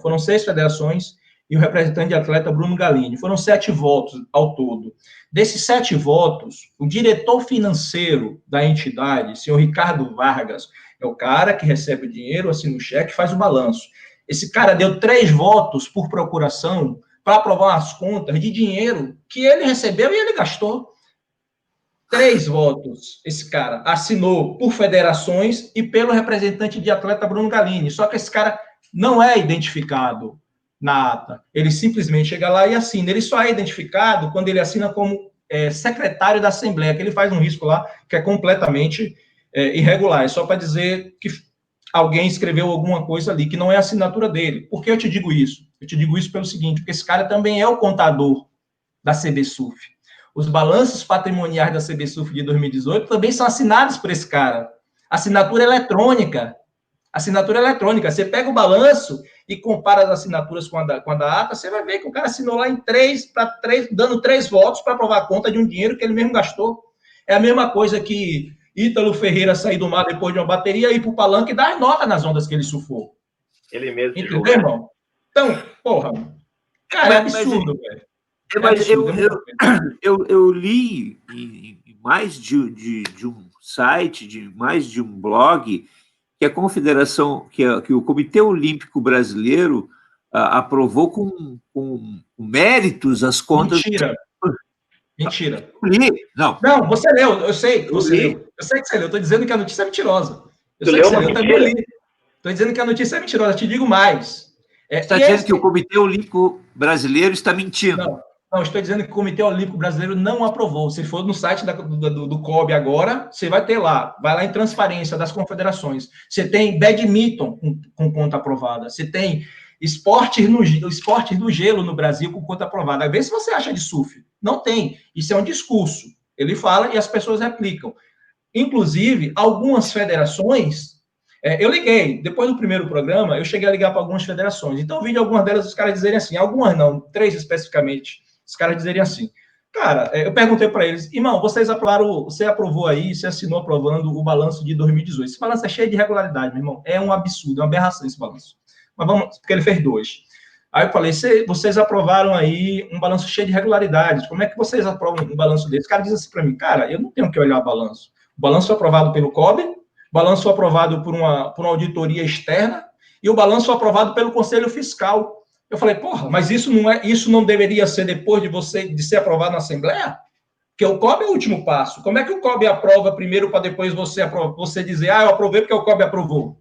foram 6 federações e o representante de atleta Bruno Galini. Foram 7 votos ao todo. Desses 7 votos, o diretor financeiro da entidade, senhor Ricardo Vargas, é o cara que recebe o dinheiro, assina o cheque, faz o balanço. Esse cara deu 3 votos por procuração para aprovar as contas de dinheiro que ele recebeu e ele gastou. 3 votos, esse cara assinou por federações e pelo representante de atleta Bruno Galini. Só que esse cara não é identificado na ata. Ele simplesmente chega lá e assina. Ele só é identificado quando ele assina como secretário da Assembleia, que ele faz um risco lá que é completamente irregular. É só para dizer que alguém escreveu alguma coisa ali, que não é a assinatura dele. Por que eu te digo isso? Eu te digo isso pelo seguinte, porque esse cara também é o contador da CBSUF. Os balanços patrimoniais da CBSUF de 2018 também são assinados por esse cara. Assinatura eletrônica. Você pega o balanço e compara as assinaturas com a da ata, você vai ver que o cara assinou lá em 3, dando 3 votos para aprovar a conta de um dinheiro que ele mesmo gastou. É a mesma coisa que Ítalo Ferreira sair do mar depois de uma bateria, ir para o palanque e dar nota nas ondas que ele surfou. Ele mesmo. Entendeu, irmão? Então, porra, cara, é absurdo, velho. Mas eu li em mais de um site, de mais de um blog, que a Confederação, que o Comitê Olímpico Brasileiro aprovou com méritos as contas. Mentira. Não, você leu, eu sei que você leu. Eu sei que você leu, eu estou dizendo que a notícia é mentirosa. Eu também li. Estou dizendo que a notícia é mentirosa, te digo mais. Você está dizendo que o Comitê Olímpico Brasileiro está mentindo? Não, estou dizendo que o Comitê Olímpico Brasileiro não aprovou. Se for no site do COB agora, você vai ter lá. Vai lá em transparência das confederações. Você tem badminton com conta aprovada. Você tem esportes do gelo no Brasil com conta aprovada. Vê se você acha de surf. Não tem. Isso é um discurso. Ele fala e as pessoas replicam. Inclusive, algumas federações... eu liguei. Depois do primeiro programa, eu cheguei a ligar para algumas federações. Então, eu vi de algumas delas os caras dizerem assim. Algumas não, 3 especificamente. Os caras dizerem assim, cara, eu perguntei para eles, irmão, você aprovou aí, você assinou aprovando o balanço de 2018. Esse balanço é cheio de irregularidade, meu irmão. É um absurdo, é uma aberração esse balanço. Mas vamos, porque ele fez 2. Aí eu falei, vocês aprovaram aí um balanço cheio de irregularidades. Como é que vocês aprovam um balanço desse? O cara diz assim para mim, cara, eu não tenho que olhar o balanço. O balanço foi aprovado pelo COB, o balanço foi aprovado por uma auditoria externa e o balanço foi aprovado pelo Conselho Fiscal. Eu falei, porra, mas isso não deveria ser depois de ser aprovado na Assembleia? Porque o COB é o último passo. Como é que o COB aprova primeiro para depois você dizer, eu aprovei porque o COB aprovou?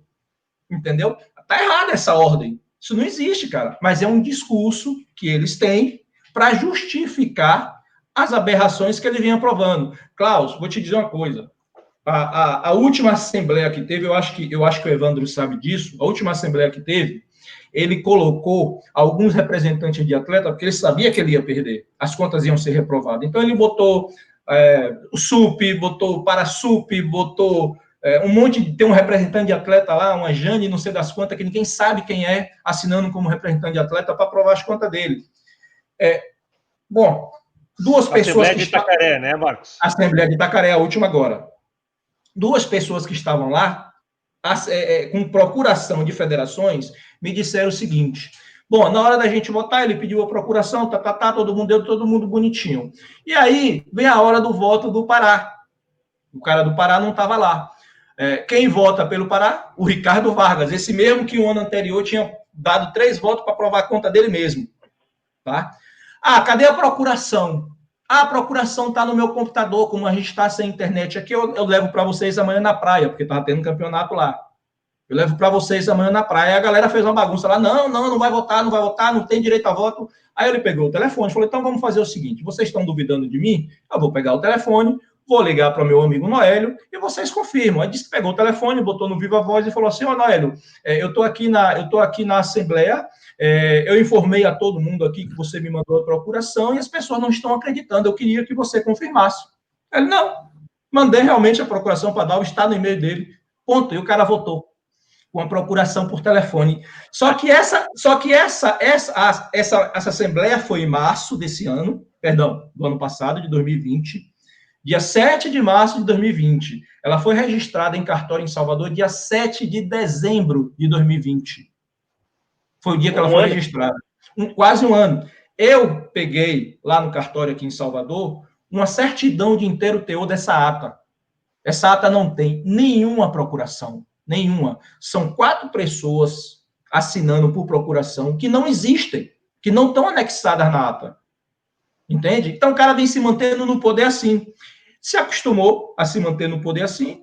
Entendeu? Tá errada essa ordem. Isso não existe, cara. Mas é um discurso que eles têm para justificar as aberrações que ele vem aprovando. Klaus, vou te dizer uma coisa. A última Assembleia que teve, eu acho que o Evandro sabe disso, a última Assembleia que teve, ele colocou alguns representantes de atleta, porque ele sabia que ele ia perder, as contas iam ser reprovadas. Então, ele botou o SUP, botou o Parasup, botou um monte, tem um representante de atleta lá, uma Jane, não sei das quantas, que ninguém sabe quem é, assinando como representante de atleta para provar as contas dele. Bom, duas pessoas... Assembleia de Itacaré, né, Marcos? Assembleia de Itacaré, a última agora. Duas pessoas que estavam lá, com procuração de federações, me disseram o seguinte: bom, na hora da gente votar, ele pediu a procuração, todo mundo deu, todo mundo bonitinho. E aí, vem a hora do voto do Pará. O cara do Pará não estava lá. Quem vota pelo Pará? O Ricardo Vargas, esse mesmo que o ano anterior tinha dado 3 votos para provar a conta dele mesmo. Tá? Cadê a procuração? A procuração está no meu computador, como a gente está sem internet aqui, eu levo para vocês amanhã na praia, porque estava tendo campeonato lá. Eu levo para vocês amanhã na praia. A galera fez uma bagunça lá, não vai votar, não tem direito a voto. Aí ele pegou o telefone e falou, então vamos fazer o seguinte, vocês estão duvidando de mim? Eu vou pegar o telefone, vou ligar para o meu amigo Noélio e vocês confirmam. Aí disse que pegou o telefone, botou no Viva Voz e falou assim, Noélio, eu estou aqui na Assembleia, eu informei a todo mundo aqui que você me mandou a procuração e as pessoas não estão acreditando, eu queria que você confirmasse. Ele, não, mandei realmente a procuração para Dalva, está no e-mail dele, ponto, e o cara votou com a procuração por telefone. Só que essa Assembleia foi em março desse ano, do ano passado, de 2020, dia 7 de março de 2020. Ela foi registrada em cartório em Salvador dia 7 de dezembro de 2020. Foi o dia que ela foi registrada. Quase um ano. Eu peguei, lá no cartório aqui em Salvador, uma certidão de inteiro teor dessa ata. Essa ata não tem nenhuma procuração. Nenhuma. São 4 pessoas assinando por procuração que não existem, que não estão anexadas na ata. Entende? Então o cara vem se mantendo no poder assim. Se acostumou a se manter no poder assim,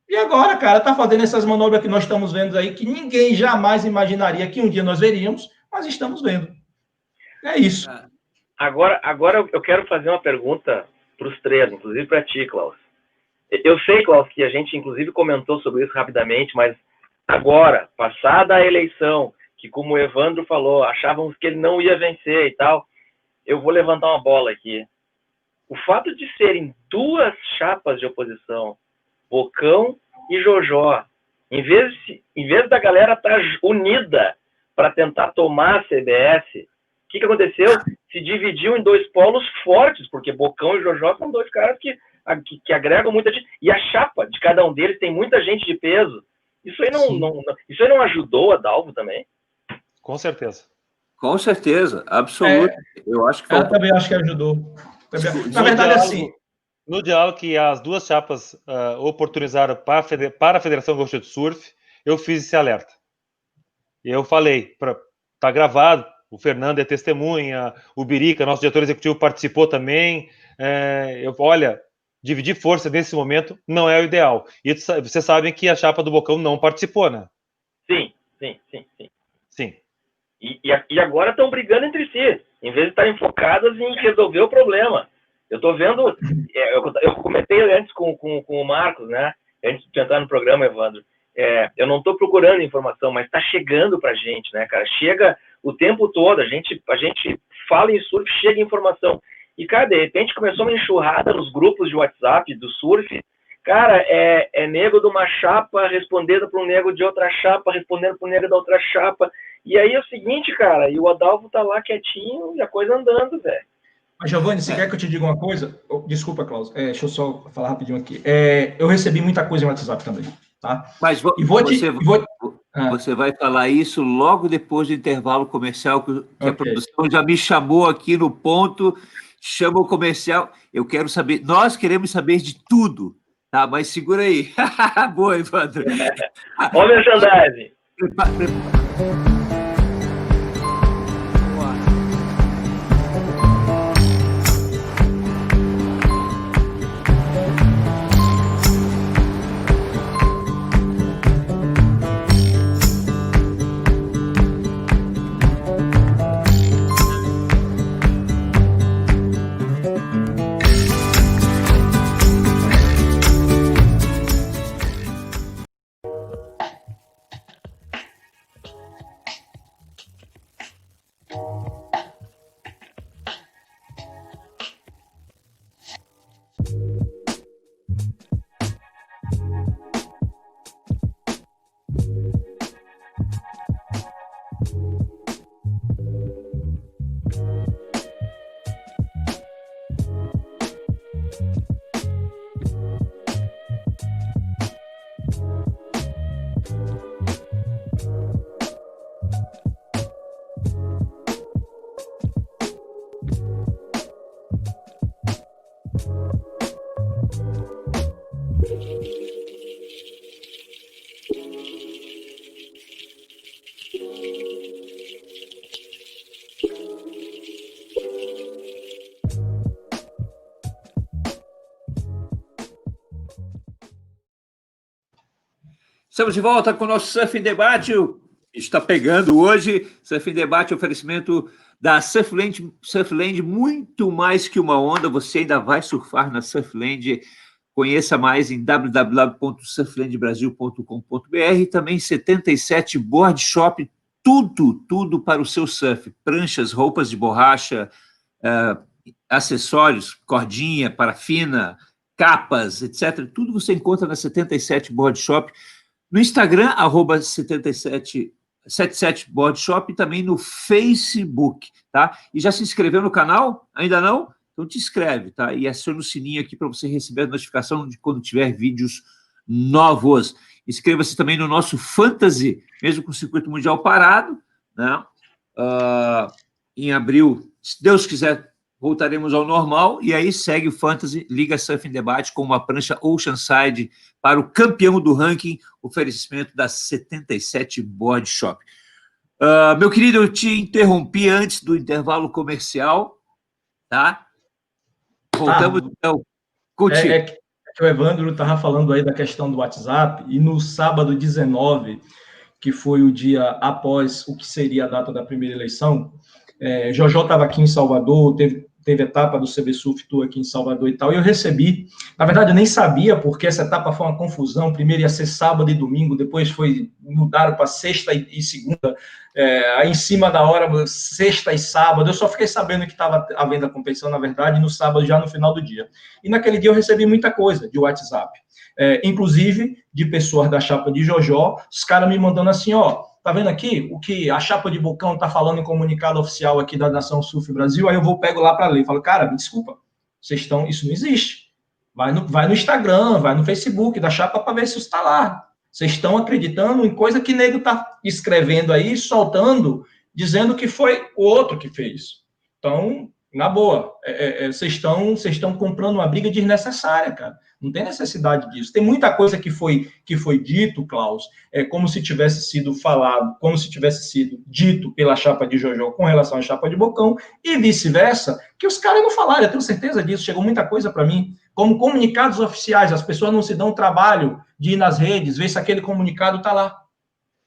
e agora, cara, tá fazendo essas manobras que nós estamos vendo aí, que ninguém jamais imaginaria que um dia nós veríamos, mas estamos vendo. É isso. Agora eu quero fazer uma pergunta para os 3, inclusive para ti, Klaus. Eu sei, Klaus, que a gente inclusive comentou sobre isso rapidamente, mas agora, passada a eleição, que como o Evandro falou, achávamos que ele não ia vencer e tal, eu vou levantar uma bola aqui. O fato de serem 2 chapas de oposição, Bocão e Jojó, em vez da galera estar unida para tentar tomar a CBS, o que aconteceu? Se dividiu em 2 polos fortes, porque Bocão e Jojó são 2 caras que agregam muita gente, e a chapa de cada um deles tem muita gente de peso. Isso aí não ajudou a Dalvo também? Com certeza. Com certeza, absoluto. Eu acho que eu também acho que ajudou. Na verdade, assim... No diálogo que as 2 chapas oportunizaram para a Federação Gaúcha de Surf, eu fiz esse alerta. E eu falei, tá gravado, o Fernando é testemunha, o Birica, nosso diretor executivo, participou também. Olha, dividir força nesse momento não é o ideal. E vocês sabem que a chapa do Bocão não participou, né? Sim. E agora estão brigando entre si, em vez de estarem focadas em resolver o problema. Eu estou vendo, eu comentei antes com o Marcos, né? Antes de entrar no programa, Evandro. Eu não estou procurando informação, mas está chegando para a gente, né, cara? Chega o tempo todo, a gente fala em surf, chega informação. E, cara, de repente começou uma enxurrada nos grupos de WhatsApp do surf. Cara, é nego de uma chapa respondendo para um nego de outra chapa, respondendo para um nego da outra chapa. E aí é o seguinte, cara, e o Adalvo tá lá quietinho e a coisa andando, velho. Mas, Giovanni, você quer que eu te diga uma coisa? Desculpa, Klaus, deixa eu só falar rapidinho aqui. Eu recebi muita coisa no WhatsApp também, tá? Mas você vai falar isso logo depois do intervalo comercial, que a produção já me chamou aqui no ponto, chama o comercial. Eu quero saber, nós queremos saber de tudo, tá? Mas segura aí. Boa, Evandro. Olha o merchandising. Estamos de volta com o nosso Surf em Debate. Está pegando hoje. Surf em Debate, oferecimento da Surfland. Surfland, muito mais que uma onda. Você ainda vai surfar na Surfland. Conheça mais em www.surflandbrasil.com.br. Também 77 Board Shop. Tudo para o seu surf. Pranchas, roupas de borracha, acessórios, cordinha, parafina, capas, etc. Tudo você encontra na 77 Board Shop. No Instagram, @77 Board Shop, e também no Facebook, tá? E já se inscreveu no canal? Ainda não? Então te inscreve, tá? E aciona o sininho aqui para você receber a notificação de quando tiver vídeos novos. Inscreva-se também no nosso Fantasy, mesmo com o circuito mundial parado, né? Em abril, se Deus quiser, voltaremos ao normal, e aí segue o Fantasy, Liga Surf em Debate, com uma prancha Oceanside para o campeão do ranking, oferecimento da 77 Board Shop. Meu querido, eu te interrompi antes do intervalo comercial, tá? Voltamos, então. Contigo. É que o Evandro estava falando aí da questão do WhatsApp, e no sábado 19, que foi o dia após o que seria a data da primeira eleição, Jojó estava aqui em Salvador, teve etapa do CB Surf Tour aqui em Salvador e tal, e eu recebi, na verdade eu nem sabia, porque essa etapa foi uma confusão, primeiro ia ser sábado e domingo, depois mudaram para sexta e segunda, aí em cima da hora, sexta e sábado, eu só fiquei sabendo que estava havendo a competição, na verdade, no sábado, já no final do dia. E naquele dia eu recebi muita coisa de WhatsApp, inclusive de pessoas da chapa de Jojó, os caras me mandando assim, ó, tá vendo aqui o que a chapa de Bocão tá falando em comunicado oficial aqui da Nação Surf Brasil? Aí eu pego lá para ler. Falo, cara, me desculpa, isso não existe. Vai no Instagram, vai no Facebook da chapa para ver se isso está lá. Vocês estão acreditando em coisa que nego tá escrevendo aí, soltando, dizendo que foi o outro que fez. Então, na boa, vocês estão comprando uma briga desnecessária, cara. Não tem necessidade disso. Tem muita coisa que foi dito, Klaus, como se tivesse sido falado, como se tivesse sido dito pela chapa de Jojó com relação à chapa de Bocão, e vice-versa, que os caras não falaram, eu tenho certeza disso. Chegou muita coisa para mim, como comunicados oficiais, as pessoas não se dão o trabalho de ir nas redes, ver se aquele comunicado está lá.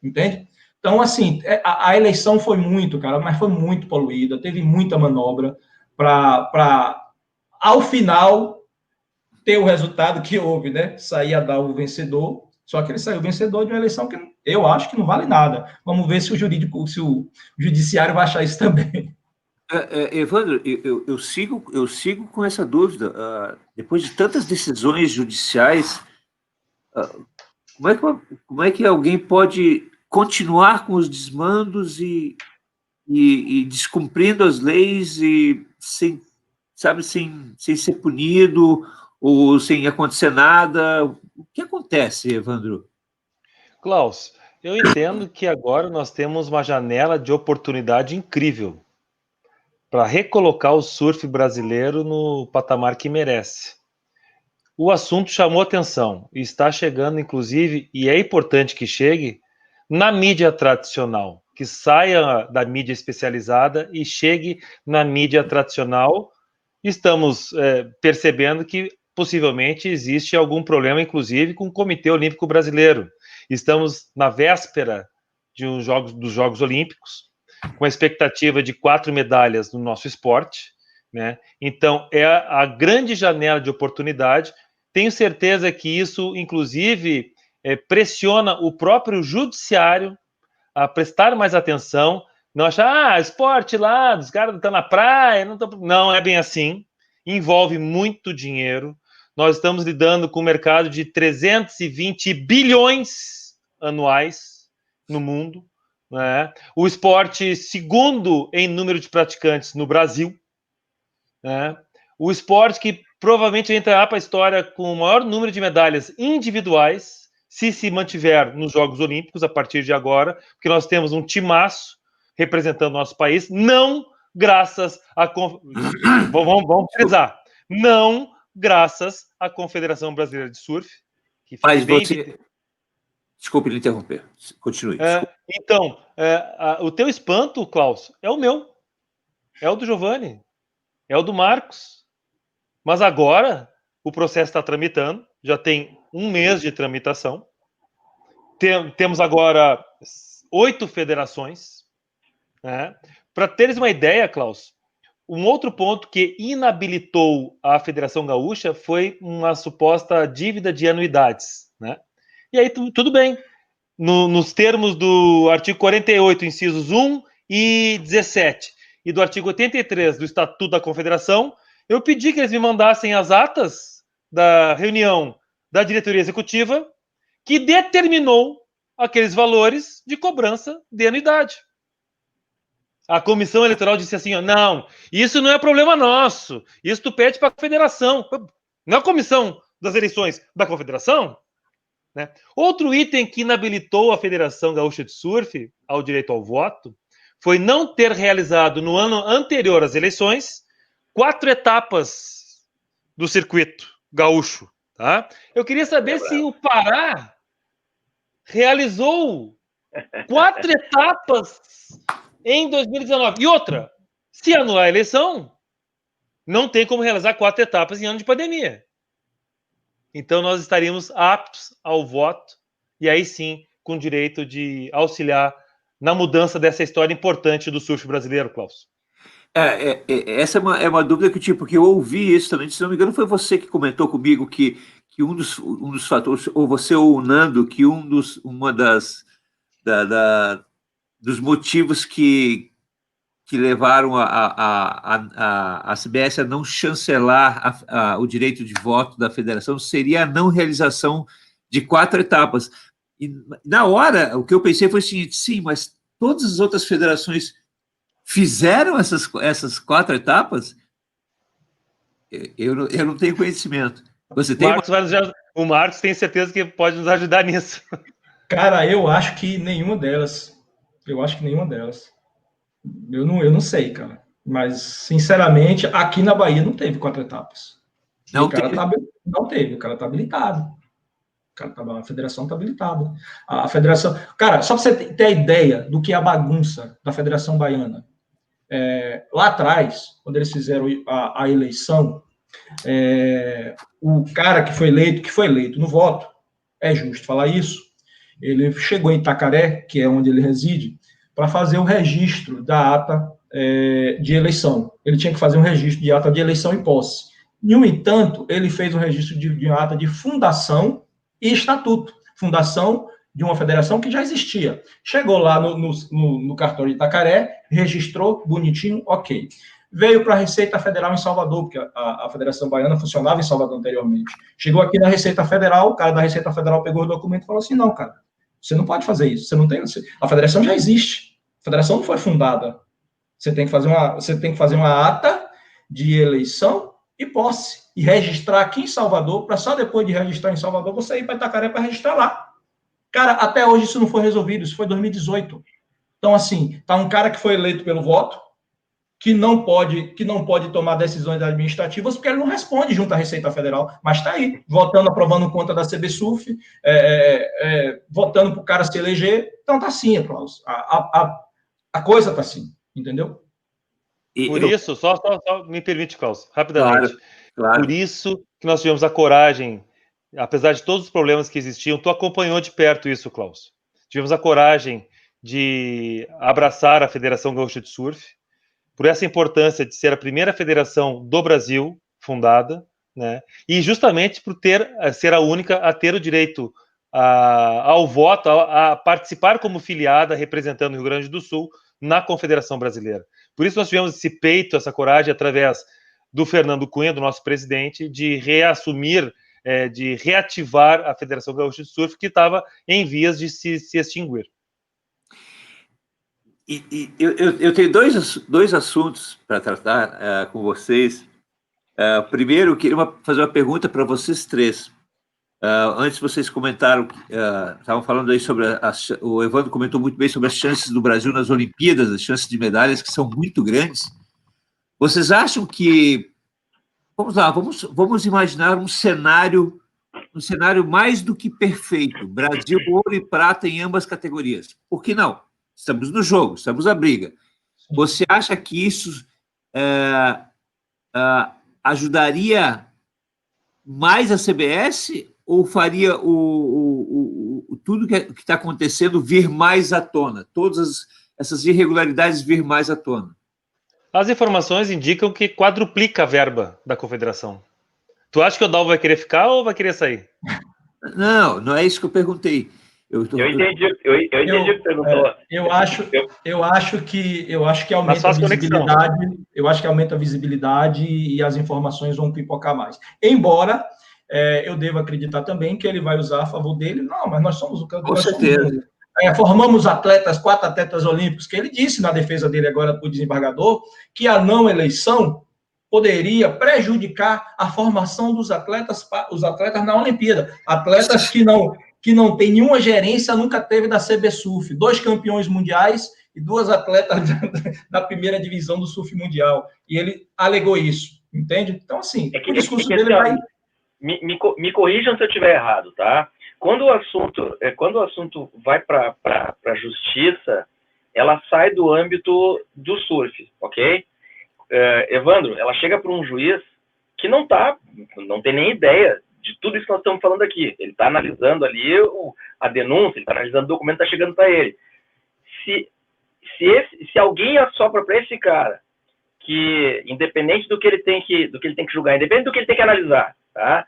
Entende? Então, assim, a eleição foi muito, cara, mas foi muito poluída, teve muita manobra para ao final ter o resultado que houve, né? Sair a dar o vencedor, só que ele saiu vencedor de uma eleição que eu acho que não vale nada. Vamos ver se o judiciário vai achar isso também. Evandro, eu sigo com essa dúvida. Depois de tantas decisões judiciais, como é que alguém pode continuar com os desmandos e descumprindo as leis e sem ser punido ou sem acontecer nada? O que acontece, Evandro? Klaus, eu entendo que agora nós temos uma janela de oportunidade incrível para recolocar o surf brasileiro no patamar que merece. O assunto chamou atenção e está chegando, inclusive, e é importante que chegue, na mídia tradicional, que saia da mídia especializada e chegue na mídia tradicional. Estamos percebendo que possivelmente existe algum problema, inclusive, com o Comitê Olímpico Brasileiro. Estamos na véspera dos Jogos Olímpicos, com a expectativa de 4 medalhas no nosso esporte, né? Então, é a grande janela de oportunidade. Tenho certeza que isso, inclusive, pressiona o próprio judiciário a prestar mais atenção, não achar, esporte lá, os caras estão na praia, não é bem assim, envolve muito dinheiro. Nós estamos lidando com um mercado de 320 bilhões anuais no mundo, né? O esporte segundo em número de praticantes no Brasil, né? O esporte que provavelmente entrará para a história com o maior número de medalhas individuais, se mantiver nos Jogos Olímpicos a partir de agora, porque nós temos um timaço representando o nosso país, não graças a... Vamos precisar. Não graças à Confederação Brasileira de Surf, que fica Mas bem... você... Desculpe lhe interromper. Continue. Então, o teu espanto, Klaus, é o meu. É o do Giovanni. É o do Marcos. Mas agora o processo está tramitando. Já tem um mês de tramitação. Temos agora 8 federações. Né? Para teres uma ideia, Klaus, um outro ponto que inabilitou a Federação Gaúcha foi uma suposta dívida de anuidades. Né? E aí, tudo bem. Nos termos do artigo 48, incisos 1 e 17, e do artigo 83 do Estatuto da Confederação, eu pedi que eles me mandassem as atas da reunião da diretoria executiva que determinou aqueles valores de cobrança de anuidade. A comissão eleitoral disse assim, ó, não, isso não é problema nosso, isso tu pede para a federação. Não é a comissão das eleições da confederação? Né? Outro item que inabilitou a Federação Gaúcha de Surf ao direito ao voto foi não ter realizado no ano anterior às eleições 4 etapas do circuito gaúcho. Tá? Eu queria saber se o Pará realizou 4 etapas em 2019. E outra, se anular a eleição, não tem como realizar 4 etapas em ano de pandemia. Então, nós estaríamos aptos ao voto e aí sim com direito de auxiliar na mudança dessa história importante do surf brasileiro, Klaus. Essa é uma dúvida que eu tive, porque eu ouvi isso também. Se não me engano, foi você que comentou comigo que um dos fatores, ou você ou o Nando, que dos motivos que levaram a CBS a não chancelar o direito de voto da federação seria a não realização de 4 etapas. E, na hora, o que eu pensei foi o seguinte, sim, mas todas as outras federações fizeram essas 4 etapas? Eu não tenho conhecimento. Você tem O Marcos tem certeza que pode nos ajudar nisso. Cara, eu acho que nenhuma delas. Eu acho que nenhuma delas. Eu não sei, cara. Mas, sinceramente, aqui na Bahia não teve 4 etapas. Não teve? Não teve, o cara tá habilitado. A federação está habilitada. A federação. Cara, só para você ter a ideia do que é a bagunça da Federação Baiana. Lá atrás, quando eles fizeram a eleição, o cara que foi eleito no voto, é justo falar isso, ele chegou em Itacaré, que é onde ele reside, para fazer o registro da ata de eleição. Ele tinha que fazer um registro de ata de eleição e posse. No entanto, ele fez um registro de ata de fundação e estatuto. Fundação de uma federação que já existia. Chegou lá no cartório de Itacaré, registrou, bonitinho, ok. Veio para a Receita Federal em Salvador, porque a Federação Baiana funcionava em Salvador anteriormente. Chegou aqui na Receita Federal, o cara da Receita Federal pegou o documento e falou assim, não, cara, você não pode fazer isso, você não tem... A federação já existe, a federação não foi fundada. Você tem que fazer uma ata de eleição e posse, e registrar aqui em Salvador, para só depois de registrar em Salvador, você ir para Itacaré para registrar lá. Cara, até hoje isso não foi resolvido, isso foi 2018. Então, assim, tá um cara que foi eleito pelo voto, que não pode tomar decisões administrativas, porque ele não responde junto à Receita Federal, mas está aí, votando, aprovando conta da CBSUF, votando para o cara se eleger. Então tá assim, Klaus. A coisa tá assim, entendeu? Por isso, só me permite, Klaus, rapidamente. Claro. Por isso que nós tivemos a coragem, apesar de todos os problemas que existiam, tu acompanhou de perto isso, Klaus. Tivemos a coragem de abraçar a Federação Gaúcha de Surf, por essa importância de ser a primeira federação do Brasil fundada, né? E justamente por ser a única a ter o direito ao voto, a participar como filiada, representando o Rio Grande do Sul na Confederação Brasileira. Por isso nós tivemos esse peito, essa coragem, através do Fernando Cunha, do nosso presidente, de reassumir, de reativar a Federação Gaúcha de Surf, que estava em vias de se extinguir. Eu tenho dois assuntos para tratar com vocês. Primeiro, eu queria fazer uma pergunta para vocês três. Antes vocês comentaram, estavam falando aí sobre o Evandro comentou muito bem sobre as chances do Brasil nas Olimpíadas, as chances de medalhas que são muito grandes. Vocês acham que, vamos lá, vamos imaginar um cenário mais do que perfeito, Brasil ouro e prata em ambas categorias. Por que não? Estamos no jogo, estamos na briga. Você acha que isso ajudaria mais a CBS ou faria tudo que está acontecendo vir mais à tona? Todas essas irregularidades vir mais à tona? As informações indicam que quadruplica a verba da confederação. Tu acha que o Dalvo vai querer ficar ou vai querer sair? Não é isso que eu perguntei. Eu entendi o que perguntou. Eu acho que aumenta a visibilidade. Eu acho que aumenta a visibilidade e as informações vão pipocar mais. Embora eu devo acreditar também que ele vai usar a favor dele. Não, mas nós somos o campeão. Com certeza. Formamos 4 atletas olímpicos, que ele disse na defesa dele agora para o desembargador que a não eleição poderia prejudicar a formação dos atletas na Olimpíada. Atletas que não tem nenhuma gerência, nunca teve da CBSurf. 2 campeões mundiais e 2 atletas da primeira divisão do surf mundial. E ele alegou isso, entende? Então, assim, o discurso dele vai... Me corrijam se eu estiver errado, tá? Quando o assunto vai para a justiça, ela sai do âmbito do surf, ok? Evandro, ela chega para um juiz que não tem nem ideia de tudo isso que nós estamos falando aqui. Ele está analisando ali a denúncia, ele está analisando o documento que está chegando para ele. Se alguém assopra para esse cara que, independente do que ele tem que julgar, independente do que ele tem que analisar, tá?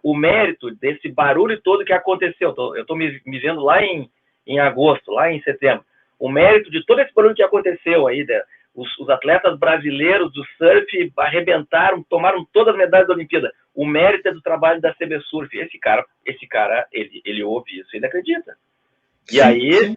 O mérito desse barulho todo que aconteceu, eu estou me vendo lá em agosto, lá em setembro, o mérito de todo esse barulho que aconteceu aí, os atletas brasileiros do surf arrebentaram, tomaram todas as medalhas da Olimpíada. O mérito é do trabalho da CBSurf. Esse cara, ele ouve isso e ele acredita. E aí,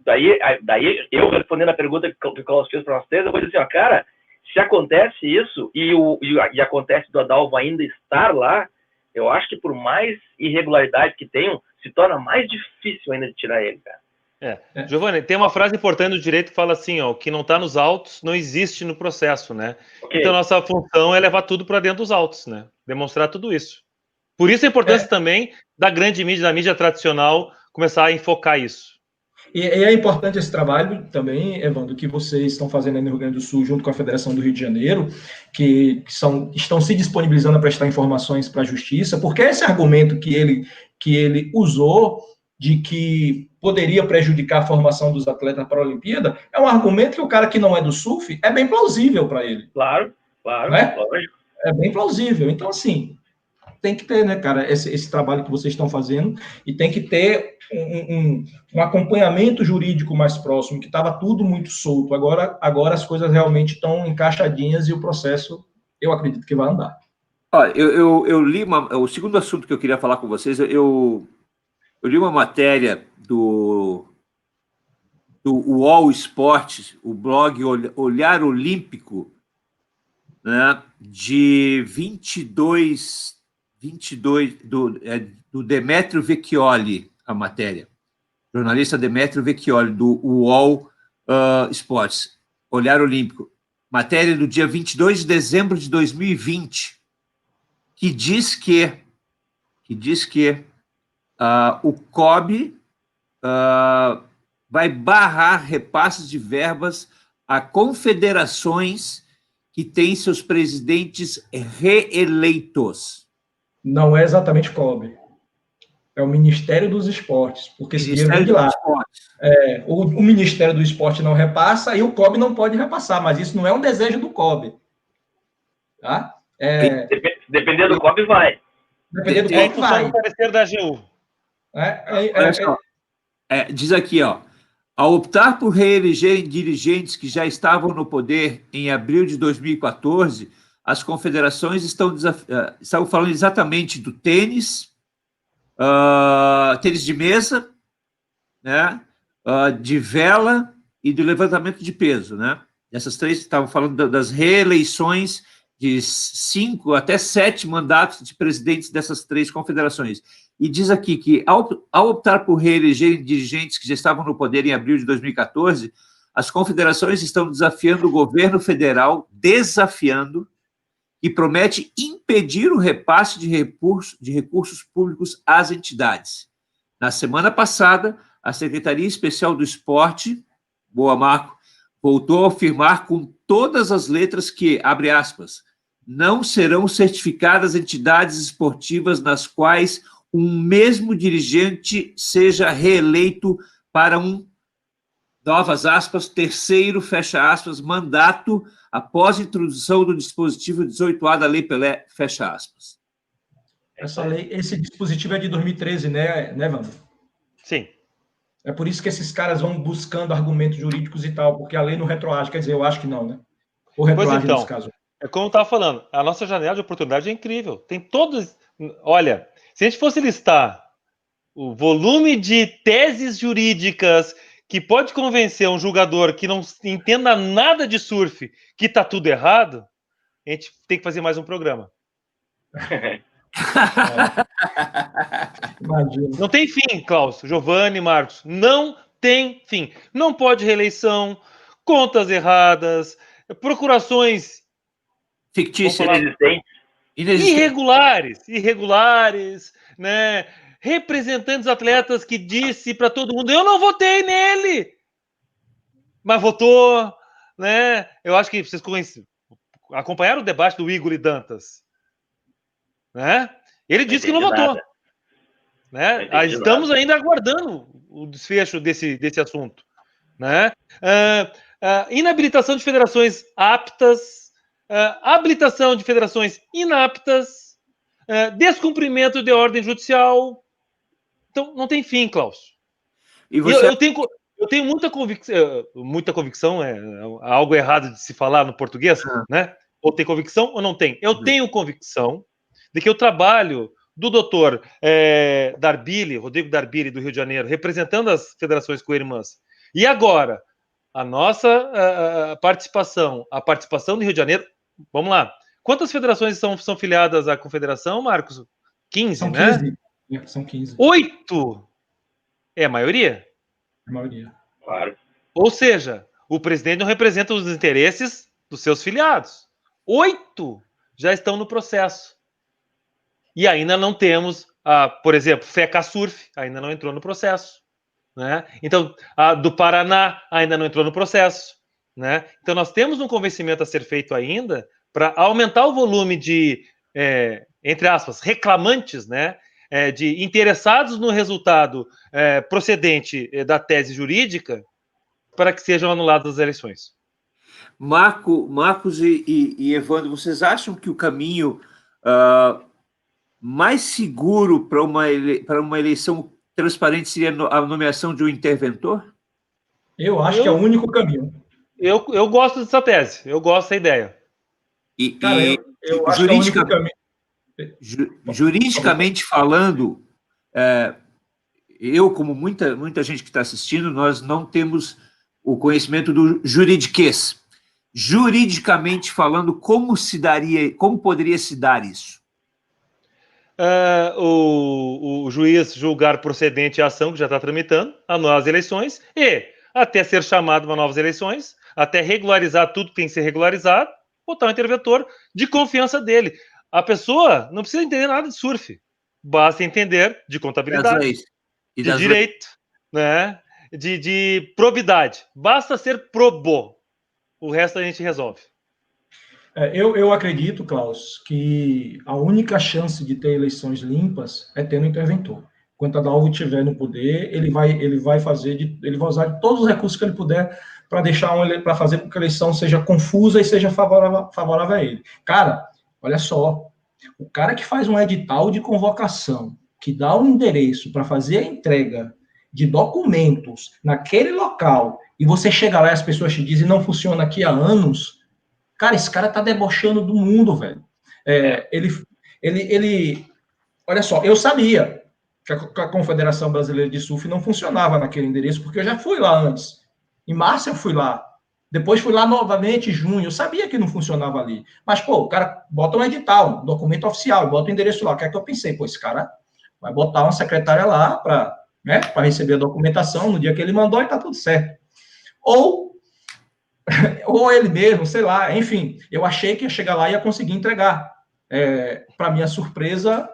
daí eu respondendo a pergunta que o Carlos fez para nós três, eu vou dizer assim, cara, se acontece isso e acontece do Adalvo ainda estar lá, eu acho que por mais irregularidade que tenham, se torna mais difícil ainda de tirar ele, cara. Giovanni, tem uma frase importante do direito que fala assim, ó, o que não está nos autos não existe no processo, né? Okay. Então, nossa função é levar tudo para dentro dos autos, né? Demonstrar tudo isso. Por isso a importância também da grande mídia, da mídia tradicional, começar a enfocar isso. E é importante esse trabalho também, Evandro, que vocês estão fazendo aí no Rio Grande do Sul, junto com a Federação do Rio de Janeiro, que estão se disponibilizando a prestar informações para a Justiça, porque esse argumento que ele usou de que poderia prejudicar a formação dos atletas para a Olimpíada, é um argumento que o cara que não é do surf é bem plausível para ele. Claro, né? Lógico. É bem plausível. Então, assim, tem que ter, né, cara, esse trabalho que vocês estão fazendo e tem que ter um acompanhamento jurídico mais próximo, que estava tudo muito solto. Agora as coisas realmente estão encaixadinhas e o processo, eu acredito que vai andar. Olha, eu li o segundo assunto que eu queria falar com vocês, eu li uma matéria do UOL Esportes, o blog Olhar Olímpico, né, de 22 do Demetrio Vecchioli, a matéria. Jornalista Demetrio Vecchioli, do UOL Esportes, Olhar Olímpico. Matéria do dia 22 de dezembro de 2020, que diz que o COB vai barrar repasses de verbas a confederações que têm seus presidentes reeleitos. Não é exatamente o COB. É o Ministério dos Esportes, porque esse dinheiro vem de lá. O Ministério do Esporte não repassa e o COB não pode repassar, mas isso não é um desejo do COB. Tá? Dependendo do COB, vai. Dependendo do COB, vai. Parecer da AGU. Diz aqui, ó, ao optar por reeleger dirigentes que já estavam no poder em abril de 2014, as confederações estão falando exatamente do tênis, tênis de mesa, né, de vela e do levantamento de peso, né? Essas três estavam falando das reeleições de 5 até 7 mandatos de presidentes dessas 3 confederações. E diz aqui que, ao optar por reeleger dirigentes que já estavam no poder em abril de 2014, as confederações estão desafiando o governo federal, e promete impedir o repasse de recursos públicos às entidades. Na semana passada, a Secretaria Especial do Esporte, boa Marco, voltou a afirmar com todas as letras que, abre aspas, não serão certificadas entidades esportivas nas quais um mesmo dirigente seja reeleito para um, novas aspas, terceiro, fecha aspas, mandato após a introdução do dispositivo 18A da Lei Pelé, fecha aspas. Esse dispositivo é de 2013, né, Wanda? Sim. É por isso que esses caras vão buscando argumentos jurídicos e tal, porque a lei não retroage. Quer dizer, eu acho que não, né? Ou retroage nesse caso. É como eu estava falando, a nossa janela de oportunidade é incrível. Tem todos... Olha, se a gente fosse listar o volume de teses jurídicas que pode convencer um julgador que não entenda nada de surf que está tudo errado, a gente tem que fazer mais um programa. Não tem fim, Klaus, Giovanni, Marcos. Não tem fim. Não pode reeleição, contas erradas, procurações fictícias, irregulares, né? Representantes atletas que disse para todo mundo: eu não votei nele, mas votou, né? Eu acho que vocês acompanharam o debate do Igor e Dantas, né? Ele disse que não votou, né? Estamos ainda aguardando o desfecho desse assunto, né? Inabilitação de federações aptas, habilitação de federações inaptas, descumprimento de ordem judicial. Então, não tem fim, Klaus. E você... eu tenho muita convicção, é algo errado de se falar no português, né? Ou tem convicção ou não tem. Eu tenho convicção de que o trabalho do doutor Rodrigo Darbili, do Rio de Janeiro, representando as federações co-irmãs, e agora, a nossa participação, a participação do Rio de Janeiro, vamos lá. Quantas federações são filiadas à confederação, Marcos? 15, são né? 15. São 15. 8 é a maioria? A maioria. Claro. Ou seja, o presidente não representa os interesses dos seus filiados. 8 já estão no processo. E ainda não temos, por exemplo, FECASURF ainda não entrou no processo, né? Então, a do Paraná ainda não entrou no processo, né? Então, nós temos um convencimento a ser feito ainda para aumentar o volume de, entre aspas, reclamantes, né? De interessados no resultado procedente da tese jurídica para que sejam anuladas as eleições. Marcos e Evandro, vocês acham que o caminho mais seguro para uma eleição transparente seria a nomeação de um interventor? Eu acho que é o único caminho. Eu gosto dessa tese, eu gosto dessa ideia. Cara, eu acho que é o único caminho. Juridicamente falando, eu, como muita gente que está assistindo, nós não temos o conhecimento do juridiquês. Juridicamente falando, como poderia se dar isso? O juiz julgar procedente a ação que já está tramitando, anular as eleições e, até ser chamado para novas eleições, até regularizar tudo que tem que ser regularizado, botar um interventor de confiança dele. A pessoa não precisa entender nada de surf, basta entender de contabilidade, de direito, né? de probidade. Basta ser probo. O resto a gente resolve. Eu acredito, Klaus, que a única chance de ter eleições limpas é tendo interventor. Enquanto Adalvo estiver no poder, ele vai usar de todos os recursos que ele puder para fazer com que a eleição seja confusa e seja favorável a ele. Cara, olha só, o cara que faz um edital de convocação, que dá um endereço para fazer a entrega de documentos naquele local, e você chega lá e as pessoas te dizem não funciona aqui há anos, cara, esse cara tá debochando do mundo, velho. Ele olha só, eu sabia que a Confederação Brasileira de Surf não funcionava naquele endereço, porque eu já fui lá antes. Em março eu fui lá. Depois fui lá novamente em junho. Eu sabia que não funcionava ali. Mas, pô, o cara bota um edital, um documento oficial, bota o endereço lá. O que é que eu pensei? Pô, esse cara vai botar uma secretária lá para, né, para receber a documentação no dia que ele mandou e tá tudo certo. Ou ele mesmo, sei lá. Enfim, eu achei que ia chegar lá e ia conseguir entregar. Para minha surpresa,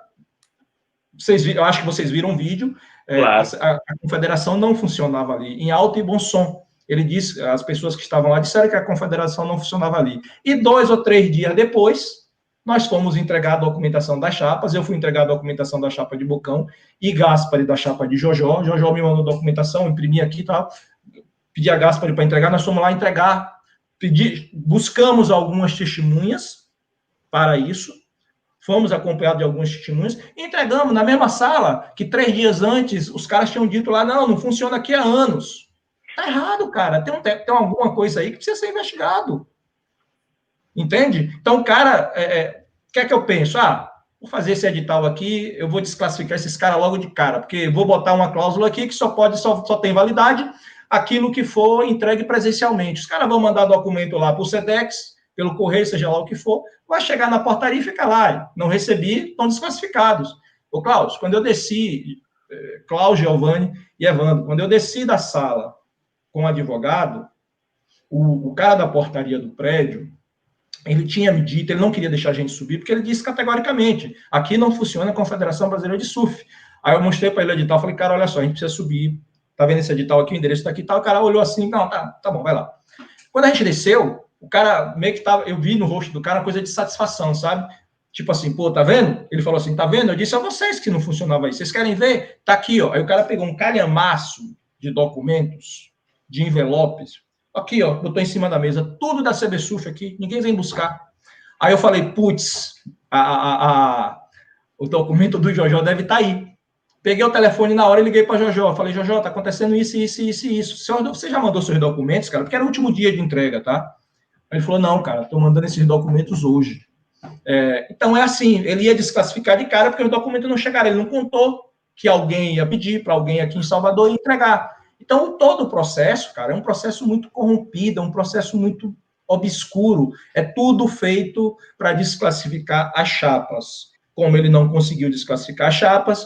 eu acho que vocês viram o vídeo, Claro. a confederação não funcionava ali, em alto e bom som. Ele disse, as pessoas que estavam lá disseram que a confederação não funcionava ali. E 2 ou 3 dias depois, nós fomos entregar a documentação das chapas, eu fui entregar a documentação da chapa de Bocão e Gaspari da chapa de Jojó. Jojó me mandou a documentação, imprimi aqui e tal, pedi a Gaspari para entregar, nós fomos lá entregar, buscamos algumas testemunhas para isso, fomos acompanhados de algumas testemunhas, e entregamos na mesma sala que 3 dias antes os caras tinham dito lá, não funciona aqui há anos. Tá errado, cara. Tem alguma coisa aí que precisa ser investigado. Entende? Então, cara, o que é que eu penso? Vou fazer esse edital aqui, eu vou desclassificar esses caras logo de cara, porque vou botar uma cláusula aqui que só tem validade aquilo que for entregue presencialmente. Os caras vão mandar documento lá para o SEDEX, pelo correio, seja lá o que for, vai chegar na portaria e fica lá. Não recebi, estão desclassificados. Ô, Cláudio, quando eu desci, Cláudio, Giovanni e Evandro, quando eu desci da sala com o advogado, o cara da portaria do prédio, ele tinha me dito, ele não queria deixar a gente subir, porque ele disse categoricamente, aqui não funciona a Confederação Brasileira de Surf. Aí eu mostrei para ele o edital, falei, cara, olha só, a gente precisa subir, tá vendo esse edital aqui, o endereço tá aqui e tal, o cara olhou assim, não, tá bom, vai lá. Quando a gente desceu, o cara meio que tava, eu vi no rosto do cara uma coisa de satisfação, sabe? Tipo assim, pô, tá vendo? Ele falou assim, tá vendo? Eu disse a vocês que não funcionava aí. Vocês querem ver? Tá aqui, ó. Aí o cara pegou um calhamaço de documentos, de envelopes. Aqui, ó, botou em cima da mesa. Tudo da CBSurf aqui. Ninguém vem buscar. Aí eu falei, putz, o documento do Jojó deve estar aí. Peguei o telefone na hora e liguei para Jojó. Falei, Jojó, tá acontecendo isso. Você já mandou seus documentos, cara? Porque era o último dia de entrega, tá? Aí ele falou, não, cara, estou mandando esses documentos hoje. Então, é assim, ele ia desclassificar de cara porque os documentos não chegaram. Ele não contou que alguém ia pedir para alguém aqui em Salvador e entregar. Então, todo o processo, cara, é um processo muito corrompido, é um processo muito obscuro. É tudo feito para desclassificar as chapas. Como ele não conseguiu desclassificar as chapas,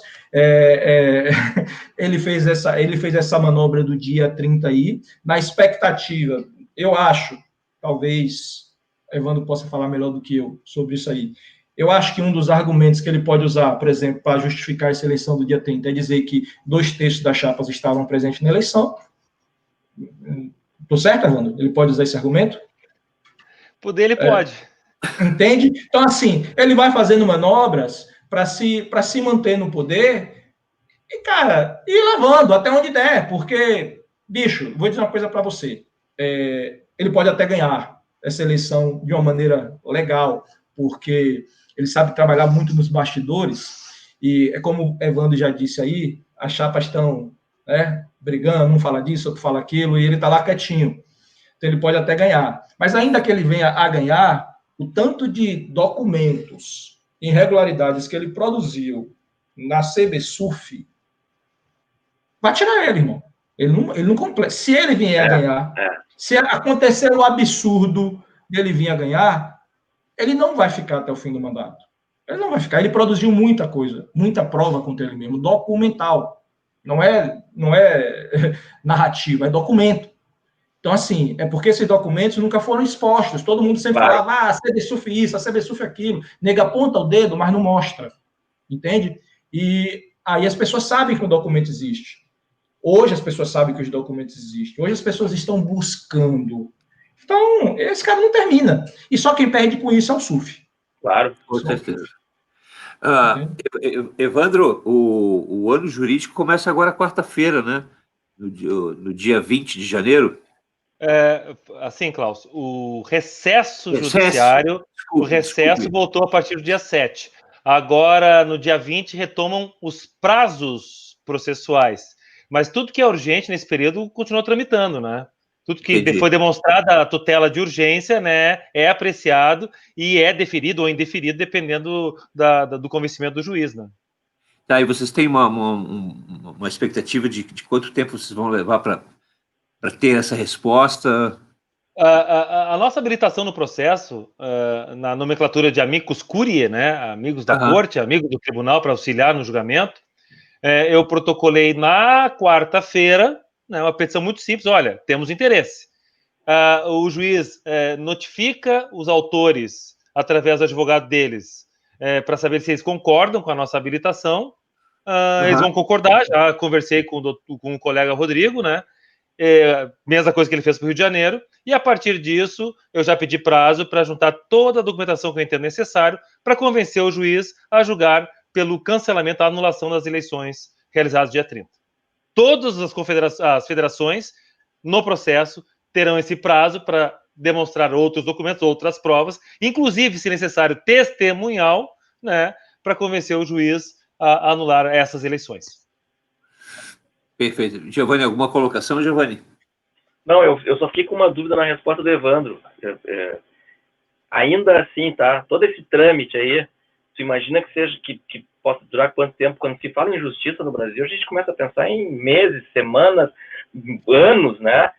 ele fez essa manobra do dia 30 aí, na expectativa, eu acho, talvez Evandro possa falar melhor do que eu sobre isso aí. Eu acho que um dos argumentos que ele pode usar, por exemplo, para justificar essa eleição do dia 30 é dizer que 2/3 das chapas estavam presentes na eleição. Estou certo, Evandro? Ele pode usar esse argumento? Poder, ele pode. Entende? Então, assim, ele vai fazendo manobras para se manter no poder e, cara, ir levando até onde der, porque, bicho, vou dizer uma coisa para você. Ele pode até ganhar essa eleição de uma maneira legal, porque ele sabe trabalhar muito nos bastidores, e é como o Evandro já disse aí, as chapas estão, né, brigando, um fala disso, outro fala aquilo, e ele está lá quietinho. Então ele pode até ganhar. Mas ainda que ele venha a ganhar, o tanto de documentos, irregularidades que ele produziu na CBSurf, vai tirar ele, irmão. Ele não completa. Se ele vier a ganhar, se acontecer o absurdo dele vir a ganhar, ele não vai ficar até o fim do mandato. Ele não vai ficar. Ele produziu muita coisa, muita prova contra ele mesmo, documental. Não é narrativa, é documento. Então, assim, é porque esses documentos nunca foram expostos. Todo mundo sempre falava, a CBSurf isso, a CBSurf aquilo. Nega aponta o dedo, mas não mostra. Entende? E aí as pessoas sabem que o documento existe. Hoje as pessoas sabem que os documentos existem. Hoje as pessoas estão buscando. Então, esse cara não termina. E só quem perde com isso é o surf. Claro. Com certeza. Evandro, o ano jurídico começa agora quarta-feira, né? No dia 20 de janeiro. Assim, Klaus, o recesso judiciário, desculpe. Voltou a partir do dia 7. Agora, no dia 20, retomam os prazos processuais. Mas tudo que é urgente nesse período continua tramitando, né? Tudo que foi demonstrada a tutela de urgência, né, é apreciado e é deferido ou indeferido, dependendo do convencimento do juiz, né? Tá, e vocês têm uma expectativa de quanto tempo vocês vão levar para ter essa resposta? A nossa habilitação no processo, na nomenclatura de amicus curiae, né, amigos da corte, amigos do tribunal para auxiliar no julgamento, eu protocolei na quarta-feira, né, uma petição muito simples, olha, temos interesse. O juiz notifica os autores, através do advogado deles, para saber se eles concordam com a nossa habilitação. Eles vão concordar, já conversei com o colega Rodrigo, né, mesma coisa que ele fez para o Rio de Janeiro, e a partir disso eu já pedi prazo para juntar toda a documentação que eu entendo necessário para convencer o juiz a julgar pelo cancelamento, a anulação das eleições realizadas dia 30. Todas as federações no processo terão esse prazo para demonstrar outros documentos, outras provas, inclusive, se necessário, testemunhal, né, para convencer o juiz a anular essas eleições. Perfeito. Giovanni, alguma colocação, Giovanni? Não, eu só fiquei com uma dúvida na resposta do Evandro. Ainda assim, tá? Todo esse trâmite aí, tu imagina que possa durar quanto tempo? Quando se fala em justiça no Brasil, a gente começa a pensar em meses, semanas, anos, né?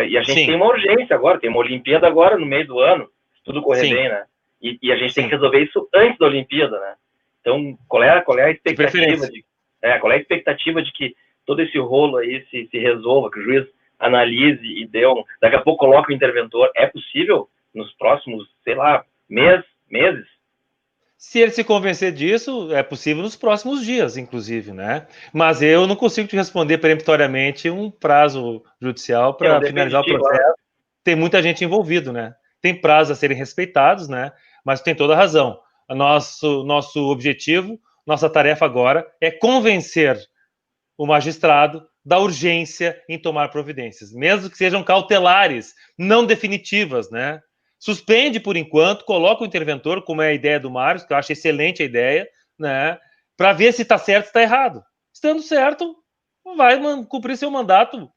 E a gente tem uma urgência agora, tem uma Olimpíada agora no meio do ano, se tudo correr bem, né? E a gente tem que resolver isso antes da Olimpíada, né? Então, qual é a expectativa qual é a expectativa de que todo esse rolo aí se resolva, que o juiz analise e daqui a pouco coloque o interventor? É possível nos próximos, sei lá, meses? Se ele se convencer disso, é possível nos próximos dias, inclusive, né? Mas eu não consigo te responder peremptoriamente um prazo judicial para finalizar o processo. Claro. Tem muita gente envolvida, né? Tem prazos a serem respeitados, né? Mas tem toda a razão. Nosso objetivo, nossa tarefa agora é convencer o magistrado da urgência em tomar providências, mesmo que sejam cautelares, não definitivas, né? Suspende por enquanto, coloca o interventor, como é a ideia do Mário, que eu acho excelente a ideia, né? Para ver se está certo ou está errado. Estando certo, vai cumprir seu mandato,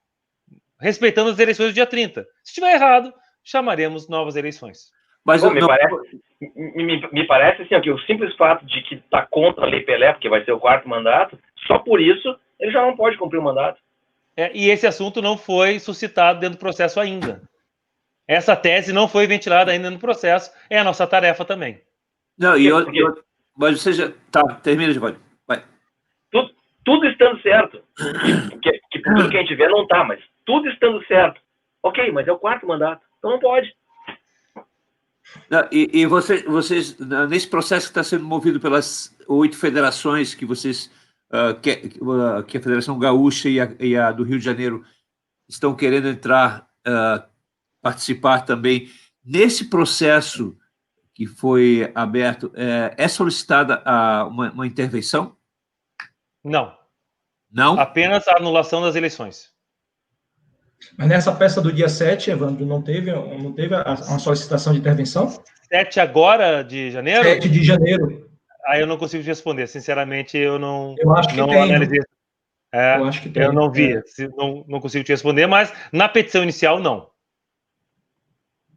respeitando as eleições do dia 30. Se estiver errado, chamaremos novas eleições. Mas me parece assim, que o simples fato de que está contra a Lei Pelé, porque vai ser o 4º mandato, só por isso ele já não pode cumprir o mandato. E esse assunto não foi suscitado dentro do processo ainda. Essa tese não foi ventilada ainda no processo, é a nossa tarefa também. Não, mas você já... Tá, termina, Giovanni. Vai. Tudo estando certo, que tudo que a gente vê não tá, mas tudo estando certo. Ok, mas é o 4º mandato, então não pode. Não, e vocês, nesse processo que está sendo movido pelas 8 federações que vocês, que a Federação Gaúcha e a do Rio de Janeiro estão querendo entrar, participar também, nesse processo que foi aberto, é solicitada uma intervenção? Não. Não? Apenas a anulação das eleições. Mas nessa peça do dia 7, Evandro, não teve uma solicitação de intervenção? 7 agora de janeiro? 7 de janeiro. Aí eu não consigo te responder. Sinceramente, eu não analisei. Eu acho que tem. Eu não vi. Não consigo te responder, mas na petição inicial, não.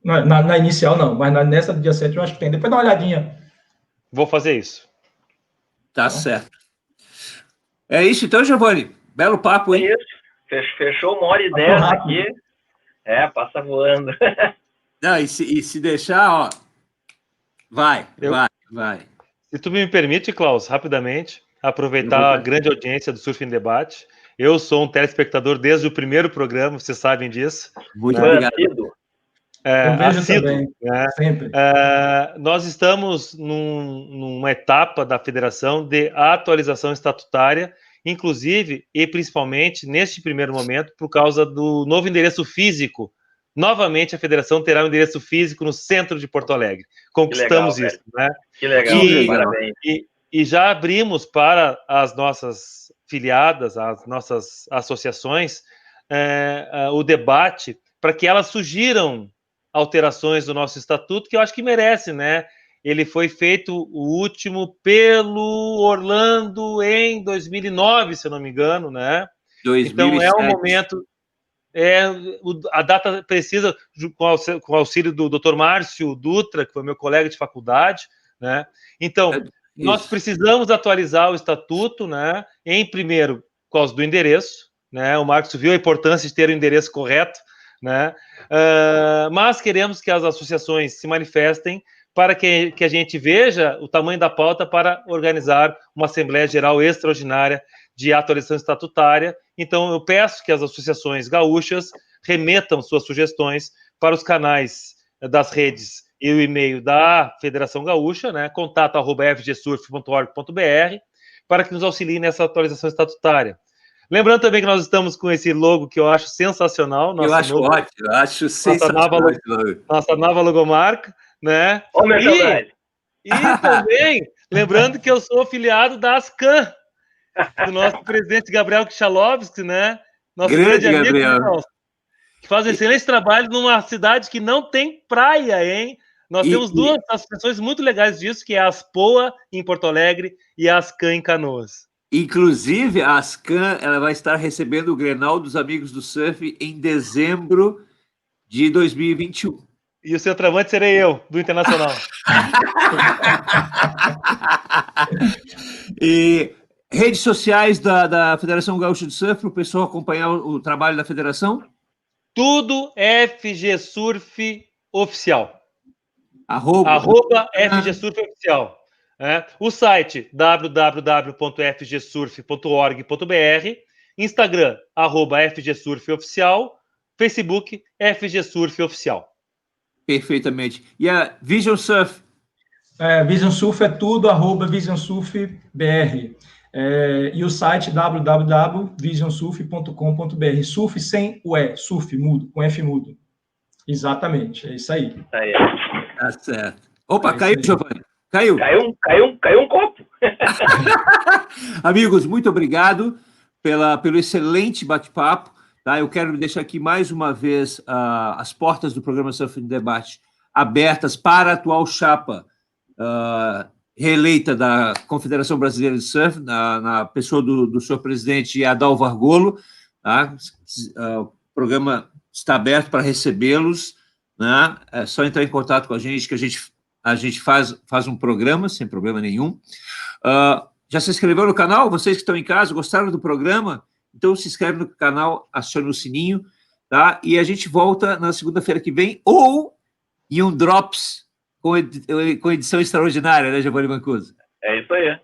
Na inicial, não. Mas nessa do dia 7, eu acho que tem. Depois dá uma olhadinha. Vou fazer isso. Tá certo. É isso então, Giovanni. Belo papo, hein? É isso. Fechou 1h10 aqui. Passa voando. Não, e se deixar, ó, vai. Se tu me permite, Klaus, rapidamente, aproveitar a grande audiência do Surf em Debate. Eu sou um telespectador desde o primeiro programa, vocês sabem disso. Muito obrigado. Eu vejo também, sempre. Nós estamos numa etapa da federação de atualização estatutária, inclusive e principalmente neste primeiro momento, por causa do novo endereço físico. Novamente, a federação terá um endereço físico no centro de Porto Alegre. Conquistamos isso, né? Que legal, parabéns. E já abrimos para as nossas filiadas, as nossas associações, o debate para que elas sugiram alterações do nosso estatuto, que eu acho que merece, né? Ele foi feito o último pelo Orlando em 2009, se eu não me engano, né? 2007. Então é um momento, a data precisa, com o auxílio do Dr. Márcio Dutra, que foi meu colega de faculdade, né? Então, Nós precisamos atualizar o estatuto, né? Em primeiro, por causa do endereço, né? O Marcos viu a importância de ter o endereço correto, né? Mas queremos que as associações se manifestem para que a gente veja o tamanho da pauta para organizar uma Assembleia Geral extraordinária de atualização estatutária. Então, eu peço que as associações gaúchas remetam suas sugestões para os canais das redes e o e-mail da Federação Gaúcha, né, contato@fgsurf.org.br, para que nos auxiliem nessa atualização estatutária. Lembrando também que nós estamos com esse logo que eu acho sensacional. Eu acho ótimo, eu acho sensacional. Nossa nova logomarca, né? Ô, meu saudade. E também, lembrando que eu sou afiliado da Ascan, do nosso presidente Gabriel Kichalovski, né? Nosso grande amigo, Gabriel. Que faz um excelente trabalho numa cidade que não tem praia, hein? Nós temos duas associações muito legais disso, que é a Aspoa, em Porto Alegre, e a Ascan, em Canoas. Inclusive, a Ascan ela vai estar recebendo o Grenal dos Amigos do Surf em dezembro de 2021. E o centroavante serei eu, do Internacional. E redes sociais da Federação Gaúcha de Surf, para o pessoal acompanhar o trabalho da federação? Tudo FG Surf Oficial. Arroba FG Surf Oficial. O site www.fgsurf.org.br, Instagram, @FGSurfOficial, Facebook, FG Surf Oficial. Perfeitamente. E a Vision Surf? Vision Surf é tudo, @VisionSurfBR. E o site www.visionsurf.com.br. Surf sem o E, surf mudo, com F mudo. Exatamente, é isso aí. Tá certo. Opa, caiu, Giovanni. Caiu um copo. Amigos, muito obrigado pelo excelente bate-papo. Tá? Eu quero deixar aqui mais uma vez as portas do programa Surf em Debate abertas para a atual chapa reeleita da Confederação Brasileira de Surf, na pessoa do senhor presidente Adalvo Argolo. Tá? O programa está aberto para recebê-los. Né? É só entrar em contato com a gente, que a gente faz um programa, sem problema nenhum. Já se inscreveu no canal? Vocês que estão em casa, gostaram do programa? Então se inscreve no canal, acione o sininho, tá? E a gente volta na segunda-feira que vem, ou em um Drops com edição extraordinária, né, Giovanni Mancuso? É isso aí.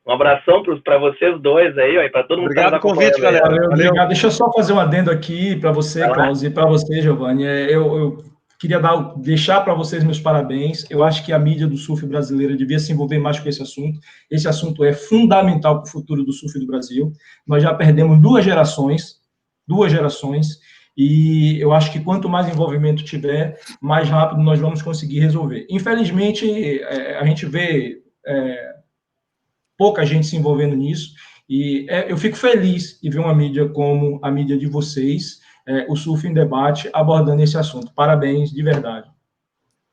Um abração para vocês dois aí, para todo mundo. Obrigado pelo convite, galera. Valeu. Obrigado. Deixa eu só fazer um adendo aqui para você, Klaus, e para você, Giovanni. Eu queria deixar para vocês meus parabéns. Eu acho que a mídia do surf brasileira devia se envolver mais com esse assunto. Esse assunto é fundamental para o futuro do surf do Brasil. Nós já perdemos duas gerações, e eu acho que quanto mais envolvimento tiver, mais rápido nós vamos conseguir resolver. Infelizmente, a gente vê pouca gente se envolvendo nisso, e eu fico feliz de ver uma mídia como a mídia de vocês, o Surf em Debate, abordando esse assunto. Parabéns, de verdade.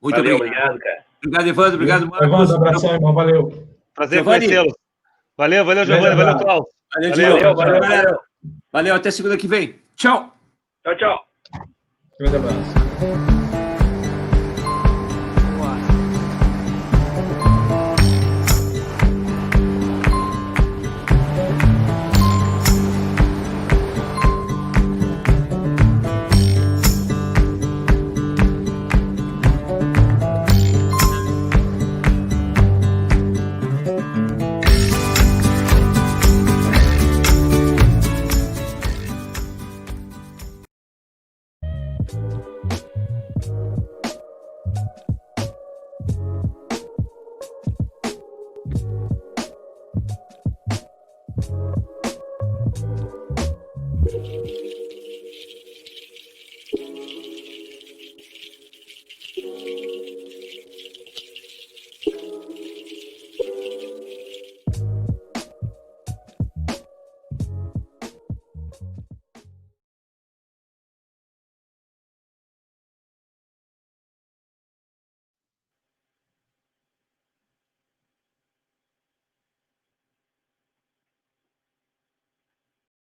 Muito obrigado, cara. Obrigado, Evandro. Obrigado, Marcos. Evandro, abração, irmão. Valeu. Prazer conhecê-los. Valeu, Giovanni. Valeu, Klaus. Valeu, até segunda que vem. Tchau. Tchau. Grande abraço.